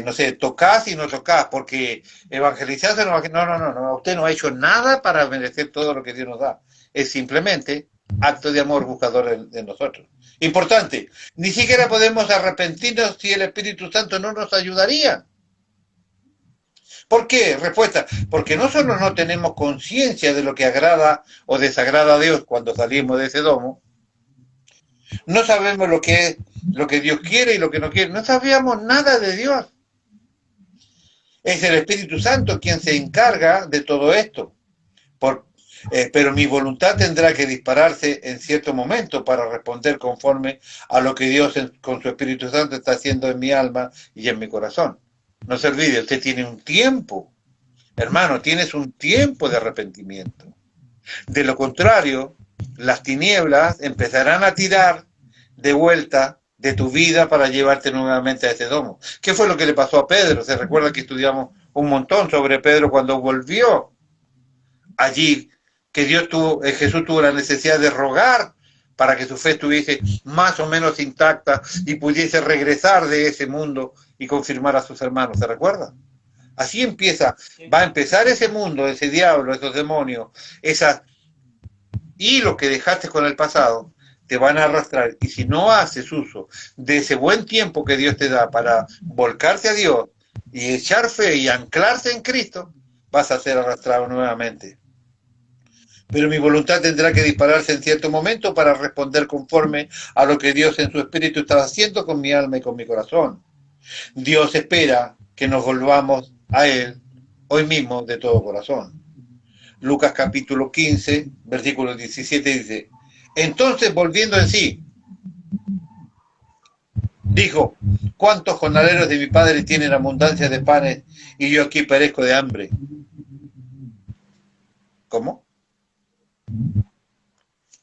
S1: no sé, tocas y no tocas, porque evangelizás o no. Usted no ha hecho nada para merecer todo lo que Dios nos da. Es simplemente acto de amor buscador en nosotros. Importante, ni siquiera podemos arrepentirnos si el Espíritu Santo no nos ayudaría. ¿Por qué? Respuesta, porque no solo no tenemos conciencia de lo que agrada o desagrada a Dios cuando salimos de ese domo, no sabemos lo que Dios quiere y lo que no quiere, no sabíamos nada de Dios. Es el Espíritu Santo quien se encarga de todo esto. Pero mi voluntad tendrá que dispararse en cierto momento para responder conforme a lo que Dios con su Espíritu Santo está haciendo en mi alma y en mi corazón. No se olvide, usted tiene un tiempo, hermano, tienes un tiempo de arrepentimiento. De lo contrario, las tinieblas empezarán a tirar de vuelta de tu vida para llevarte nuevamente a ese domo. ¿Qué fue lo que le pasó a Pedro? Se recuerda que estudiamos un montón sobre Pedro cuando volvió allí que Jesús tuvo la necesidad de rogar para que su fe estuviese más o menos intacta y pudiese regresar de ese mundo y confirmar a sus hermanos, ¿se recuerda? Así va a empezar ese mundo, ese diablo, esos demonios, esas hilos que dejaste con el pasado, te van a arrastrar. Y si no haces uso de ese buen tiempo que Dios te da para volcarse a Dios y echar fe y anclarse en Cristo, vas a ser arrastrado nuevamente. Pero mi voluntad tendrá que dispararse en cierto momento para responder conforme a lo que Dios en su espíritu está haciendo con mi alma y con mi corazón. Dios espera que nos volvamos a Él hoy mismo de todo corazón. Lucas capítulo 15, versículo 17 dice, entonces volviendo en sí, dijo, ¿cuántos jornaleros de mi padre tienen abundancia de panes y yo aquí perezco de hambre? ¿Cómo?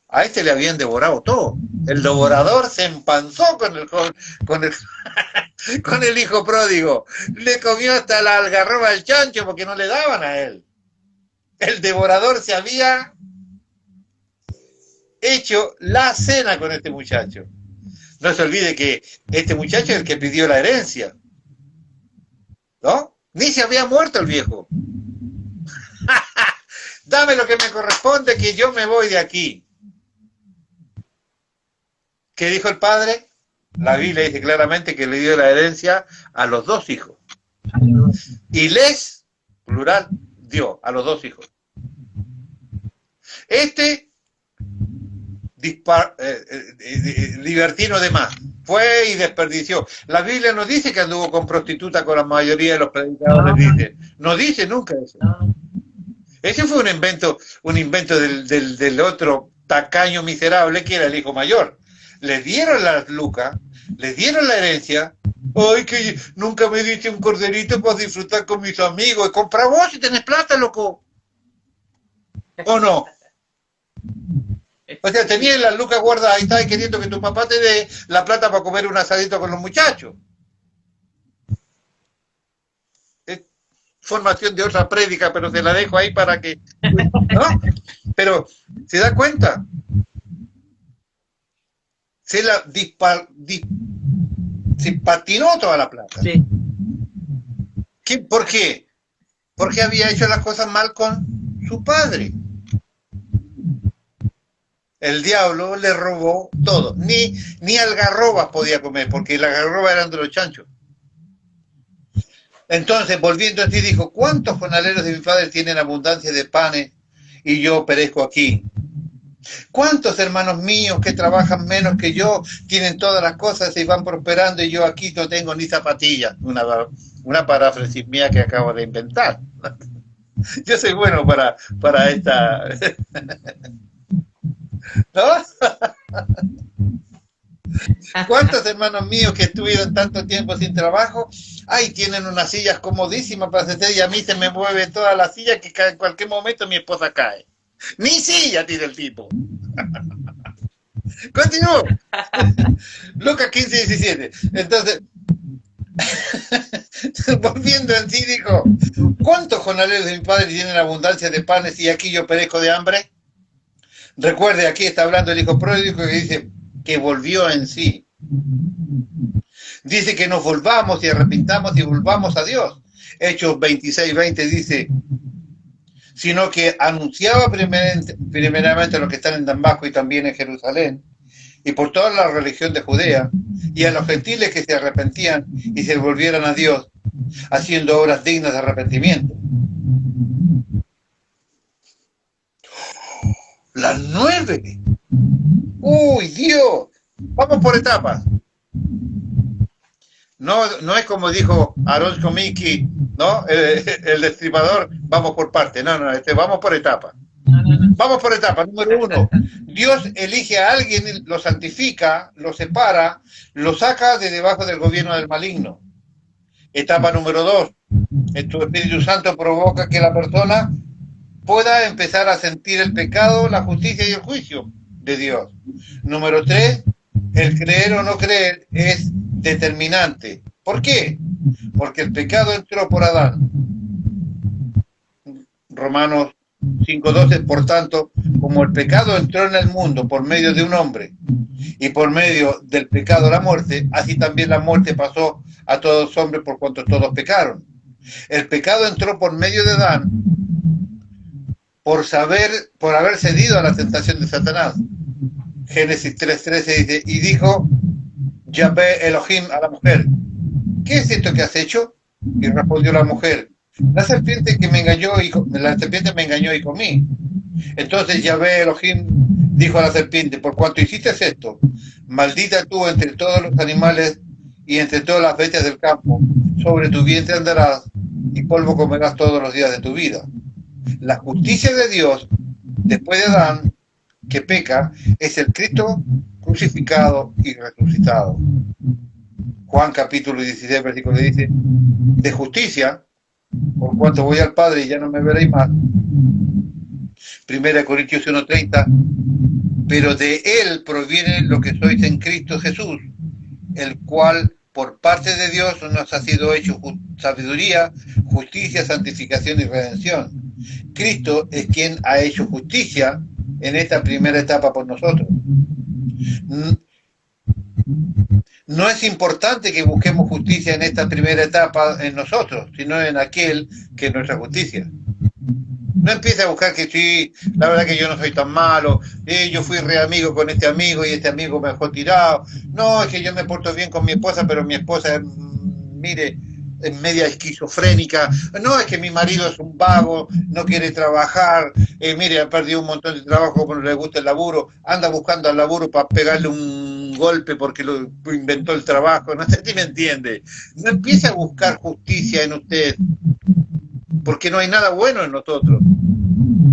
S1: A este le habían devorado todo. El devorador se empanzó con el hijo pródigo. Le comió hasta la algarroba del chancho porque no le daban a él. El devorador se había hecho la cena con este muchacho. No se olvide que este muchacho es el que pidió la herencia, ¿no? Ni se había muerto el viejo. Dame lo que me corresponde, que yo me voy de aquí. ¿Qué dijo el padre? La Biblia dice claramente que le dio la herencia a los dos hijos. Y les, plural, dio a los dos hijos. Este libertino de más fue y desperdició. La Biblia no dice que anduvo con prostituta con la mayoría de los predicadores, dice. No dice nunca eso. Ese fue un invento del otro tacaño miserable que era el hijo mayor. Le dieron las lucas, le dieron la herencia. Ay, que nunca me diste un corderito para disfrutar con mis amigos. Compra vos si tenés plata, loco. ¿O no? O sea, tenías las lucas guardadas y estabas queriendo que tu papá te dé la plata para comer un asadito con los muchachos. Es formación de otra prédica, pero se la dejo ahí para que... ¿no? Pero, ¿se da cuenta? Se patinó toda la plata.
S2: Sí.
S1: ¿Por qué? Porque había hecho las cosas mal con su padre. El diablo le robó todo. Ni algarrobas podía comer, porque las algarrobas eran de los chanchos. Entonces, volviendo a sí, dijo, ¿cuántos jornaleros de mi padre tienen abundancia de panes y yo perezco aquí? ¿Cuántos hermanos míos que trabajan menos que yo tienen todas las cosas y van prosperando y yo aquí no tengo ni zapatillas? Una paráfrasis mía que acabo de inventar. Yo soy bueno para esta... ¿no? ¿Cuántos hermanos míos que estuvieron tanto tiempo sin trabajo, ay, tienen unas sillas comodísimas para sentar y a mí se me mueve toda la silla que en cualquier momento mi esposa cae? Ni silla tiene el tipo. Continúo. Lucas 15, 17. Entonces, volviendo en sí, dijo, ¿cuántos jornaleros de mi padre tienen abundancia de panes y aquí yo perezco de hambre? Recuerde, aquí está hablando el hijo pródigo que dice que volvió en sí. Dice que nos volvamos y arrepintamos y volvamos a Dios. Hechos 26, 20 dice, sino que anunciaba primeramente a los que están en Damasco y también en Jerusalén, y por toda la religión de Judea, y a los gentiles que se arrepentían y se volvieran a Dios, haciendo obras dignas de arrepentimiento. Las 9. ¡Uy, Dios! Vamos por etapas. No es como dijo Aaron Komiki, ¿no? El destripador, vamos por partes. No, vamos por etapas. Vamos por etapas. Número 1, Dios elige a alguien, lo santifica, lo separa, lo saca de debajo del gobierno del maligno. Etapa número 2, tu Espíritu Santo provoca que la persona pueda empezar a sentir el pecado, la justicia y el juicio de Dios. Número 3, el creer o no creer es determinante. ¿Por qué? Porque el pecado entró por Adán. Romanos 5:12, por tanto, como el pecado entró en el mundo por medio de un hombre, y por medio del pecado la muerte, así también la muerte pasó a todos los hombres por cuanto todos pecaron. El pecado entró por medio de Adán, por haber cedido a la tentación de Satanás. Génesis 3:13 dice, y dijo Yahvé Elohim a la mujer, ¿qué es esto que has hecho? Y respondió la mujer, la serpiente me engañó y comí. Entonces Yahvé Elohim dijo a la serpiente, por cuanto hiciste esto, maldita tú entre todos los animales y entre todas las bestias del campo, sobre tu vientre andarás y polvo comerás todos los días de tu vida. La justicia de Dios, después de Adán, que peca, es el Cristo crucificado y resucitado. Juan capítulo 16, versículo dice, de justicia, por cuanto voy al Padre y ya no me veréis más. 1 Corintios 1:30, pero de Él proviene lo que sois en Cristo Jesús, el cual por parte de Dios nos ha sido hecho sabiduría, justicia, santificación y redención. Cristo es quien ha hecho justicia en esta primera etapa por nosotros. No es importante que busquemos justicia en esta primera etapa en nosotros, sino en aquel que es nuestra justicia. No empiece a buscar que sí, la verdad que yo no soy tan malo, yo fui re amigo con este amigo y este amigo me dejó tirado. No, es que yo me porto bien con mi esposa, pero mi esposa, mire, es media esquizofrénica. No, es que mi marido es un vago, no quiere trabajar, mire, ha perdido un montón de trabajo porque no le gusta el laburo, anda buscando al laburo para pegarle un golpe porque lo inventó el trabajo. No sé si me entiende. No empiece a buscar justicia en usted, porque no hay nada bueno en nosotros.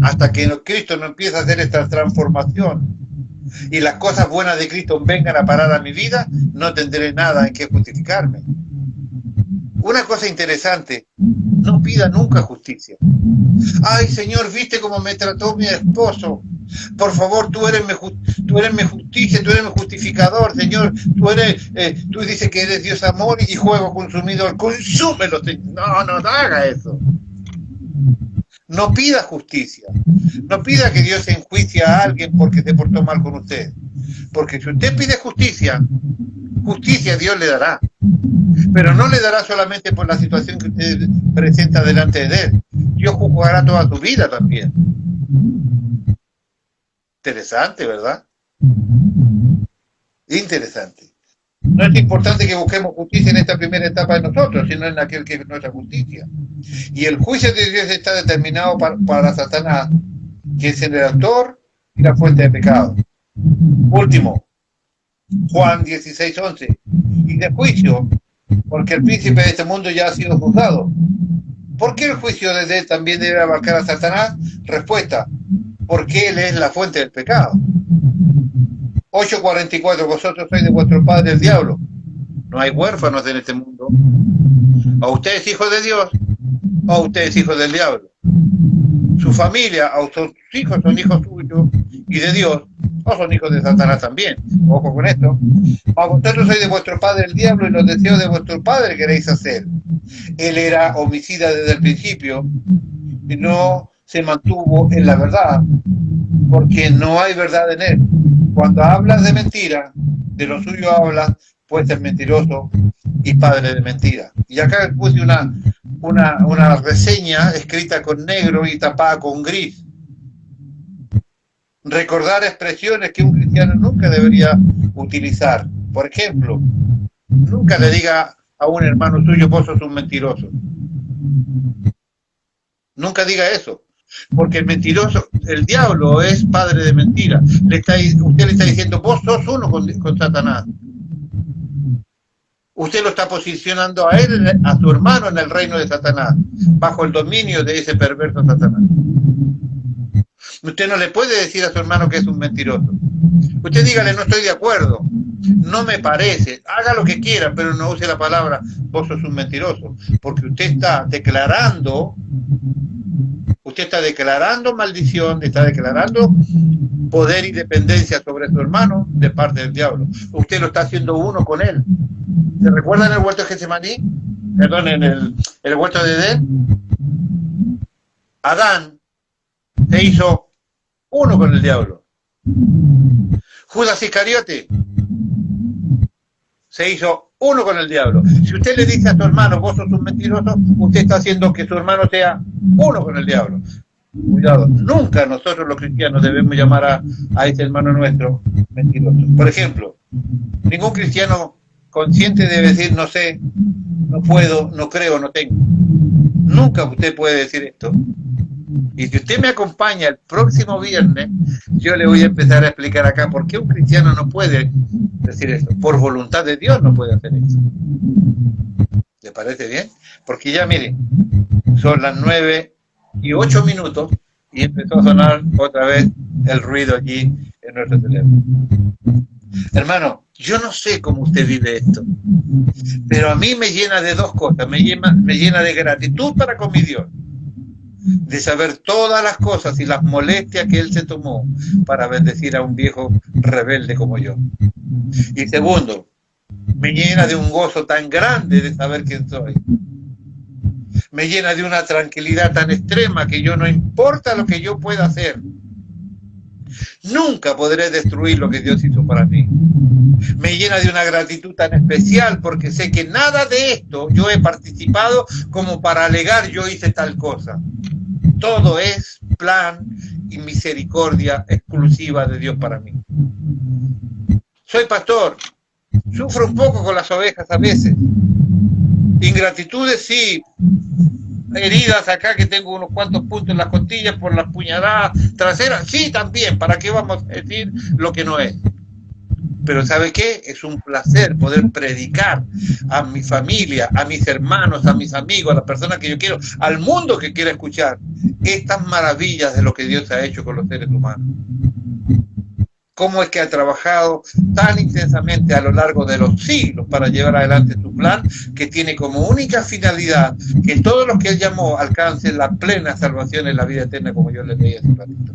S1: Hasta que Cristo no empiece a hacer esta transformación y las cosas buenas de Cristo vengan a parar a mi vida, no tendré nada en que justificarme. Una cosa interesante, no pida nunca justicia. Ay, Señor, ¿viste cómo me trató mi esposo? Por favor, tú eres mi justicia, tú eres mi justificador, Señor. Tú dices que eres Dios amor y juego consumidor. Consúmelo, Señor. No haga eso. No pida justicia. No pida que Dios enjuicie a alguien porque se portó mal con usted. Porque si usted pide justicia Dios le dará. Pero no le dará solamente por la situación que usted presenta delante de Él. Dios juzgará toda su vida también. Interesante, ¿verdad? Interesante. No es importante que busquemos justicia en esta primera etapa de nosotros, sino en aquel que es nuestra justicia. Y el juicio de Dios está determinado para Satanás, que es el autor y la fuente de pecado. Último, Juan 16:11. Y de juicio, porque el príncipe de este mundo ya ha sido juzgado. ¿Por qué el juicio de él también debe abarcar a Satanás? Respuesta, porque él es la fuente del pecado. 8:44, vosotros sois de vuestro padre el diablo. No hay huérfanos en este mundo. O usted es hijo de Dios, o usted es hijo del diablo. Su familia, o sus hijos son hijos suyos y de Dios, o son hijos de Satanás también. Ojo con esto. A vosotros sois de vuestro padre el diablo y los deseos de vuestro padre queréis hacer. Él era homicida desde el principio y no se mantuvo en la verdad, porque no hay verdad en él. Cuando hablas de mentira, de lo suyo hablas, pues es mentiroso y padre de mentira. Y acá puse una reseña escrita con negro y tapada con gris. Recordar expresiones que un cristiano nunca debería utilizar. Por ejemplo, nunca le diga a un hermano suyo, vos sos un mentiroso. Nunca diga eso. Porque el mentiroso, el diablo es padre de mentira. Usted le está diciendo, vos sos uno con Satanás. Usted lo está posicionando a él, a su hermano, en el reino de Satanás, bajo el dominio de ese perverso Satanás. Usted no le puede decir a su hermano que es un mentiroso. Usted dígale, no estoy de acuerdo, no me parece, haga lo que quiera, pero no use la palabra, vos sos un mentiroso, porque usted está declarando maldición, está declarando poder y dependencia sobre su hermano de parte del diablo. Usted lo está haciendo uno con él. ¿Se recuerdan el huerto de Getsemaní? Perdón, en el huerto de Edén. Adán se hizo uno con el diablo. Judas Iscariote se hizo uno con el diablo. Si usted le dice a su hermano, vos sos un mentiroso, usted está haciendo que su hermano sea uno con el diablo. Cuidado, nunca nosotros los cristianos debemos llamar a ese hermano nuestro mentiroso. Por ejemplo, ningún cristiano consciente debe decir no sé, no puedo, no creo, no tengo. Nunca usted puede decir esto. Y si usted me acompaña el próximo viernes, yo le voy a empezar a explicar acá por qué un cristiano no puede decir esto. Por voluntad de Dios no puede hacer eso. ¿Le parece bien? Porque ya miren, son las 9:08 y empezó a sonar otra vez el ruido allí en nuestro teléfono. Hermano, yo no sé cómo usted vive esto, pero a mí me llena de dos cosas. Me llena de gratitud para con mi Dios, de saber todas las cosas y las molestias que Él se tomó para bendecir a un viejo rebelde como yo. Y segundo, me llena de un gozo tan grande de saber quién soy. Me llena de una tranquilidad tan extrema que yo, no importa lo que yo pueda hacer, nunca podré destruir lo que Dios hizo para mí. Me llena de una gratitud tan especial porque sé que nada de esto yo he participado como para alegar yo hice tal cosa. Todo es plan y misericordia exclusiva de Dios para mí. Soy pastor, sufro un poco con las ovejas a veces. Ingratitudes sí, heridas acá que tengo unos cuantos puntos en las costillas por las puñaladas traseras, sí también, ¿para qué vamos a decir lo que no es? Pero ¿sabe qué? Es un placer poder predicar a mi familia, a mis hermanos, a mis amigos, a las personas que yo quiero, al mundo que quiera escuchar estas maravillas de lo que Dios ha hecho con los seres humanos. Cómo es que ha trabajado tan intensamente a lo largo de los siglos para llevar adelante su plan, que tiene como única finalidad que todos los que Él llamó alcancen la plena salvación en la vida eterna, como yo les leí hace un ratito.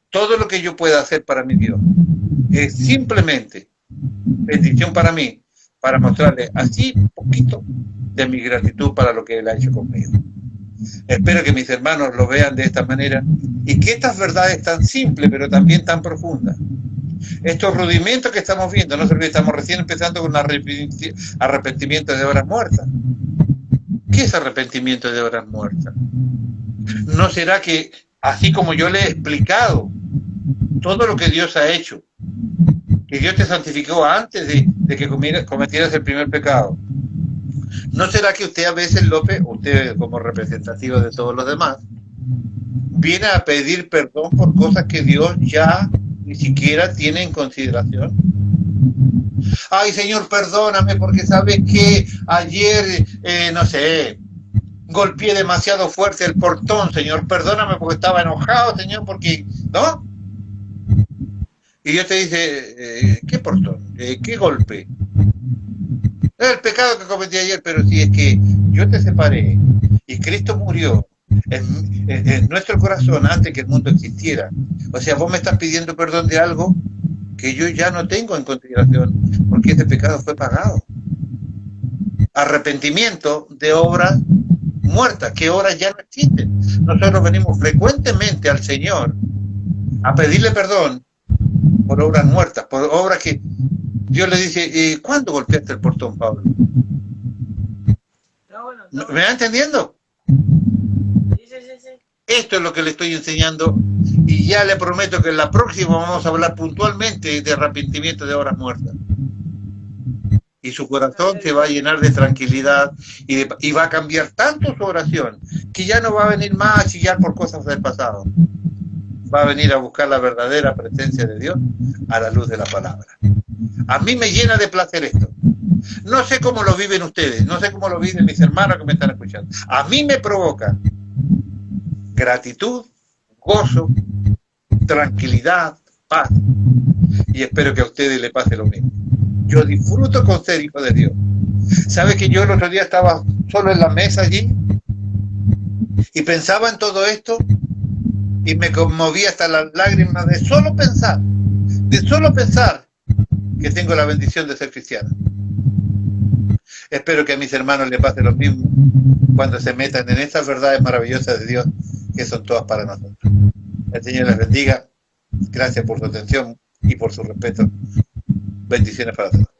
S1: Todo lo que yo pueda hacer para mi Dios es simplemente bendición para mí, para mostrarle así un poquito de mi gratitud para lo que Él ha hecho conmigo. Espero que mis hermanos lo vean de esta manera y que estas verdades tan simples pero también tan profundas, estos rudimentos que estamos viendo, no se olviden, estamos recién empezando con arrepentimiento de obras muertas. ¿Qué es arrepentimiento de obras muertas? ¿No será que así como yo le he explicado todo lo que Dios ha hecho, que Dios te santificó antes de que cometieras el primer pecado? ¿No será que usted a veces, López, usted como representativo de todos los demás, viene a pedir perdón por cosas que Dios ya ni siquiera tiene en consideración? Ay, Señor, perdóname porque sabes que ayer, no sé, golpeé demasiado fuerte el portón, Señor, perdóname porque estaba enojado, Señor, porque, ¿no? Y Dios te dice, ¿qué portón? ¿Qué golpe? El pecado que cometí ayer, pero si es que yo te separé y Cristo murió en nuestro corazón antes que el mundo existiera. O sea, vos me estás pidiendo perdón de algo que yo ya no tengo en consideración, porque ese pecado fue pagado. Arrepentimiento de obras muertas, que obras ya no existen. Nosotros venimos frecuentemente al Señor a pedirle perdón por obras muertas, por obras que Dios le dice, ¿cuándo golpeaste el portón, Pablo? ¿Me va entendiendo? Sí. Esto es lo que le estoy enseñando y ya le prometo que en la próxima vamos a hablar puntualmente de arrepentimiento de obras muertas. Y su corazón se va a llenar de tranquilidad y va a cambiar tanto su oración que ya no va a venir más a chillar por cosas del pasado. Va a venir a buscar la verdadera presencia de Dios a la luz de la palabra. A mí me llena de placer esto. No sé cómo lo viven ustedes, no sé cómo lo viven mis hermanos que me están escuchando. A mí me provoca gratitud, gozo, tranquilidad, paz. Y espero que a ustedes les pase lo mismo. Yo disfruto con ser hijo de Dios. ¿Sabe que yo el otro día estaba solo en la mesa allí y pensaba en todo esto y me conmoví hasta las lágrimas de solo pensar que tengo la bendición de ser cristiano? Espero que a mis hermanos les pase lo mismo cuando se metan en estas verdades maravillosas de Dios que son todas para nosotros. El Señor les bendiga. Gracias por su atención y por su respeto. Bendiciones para todos.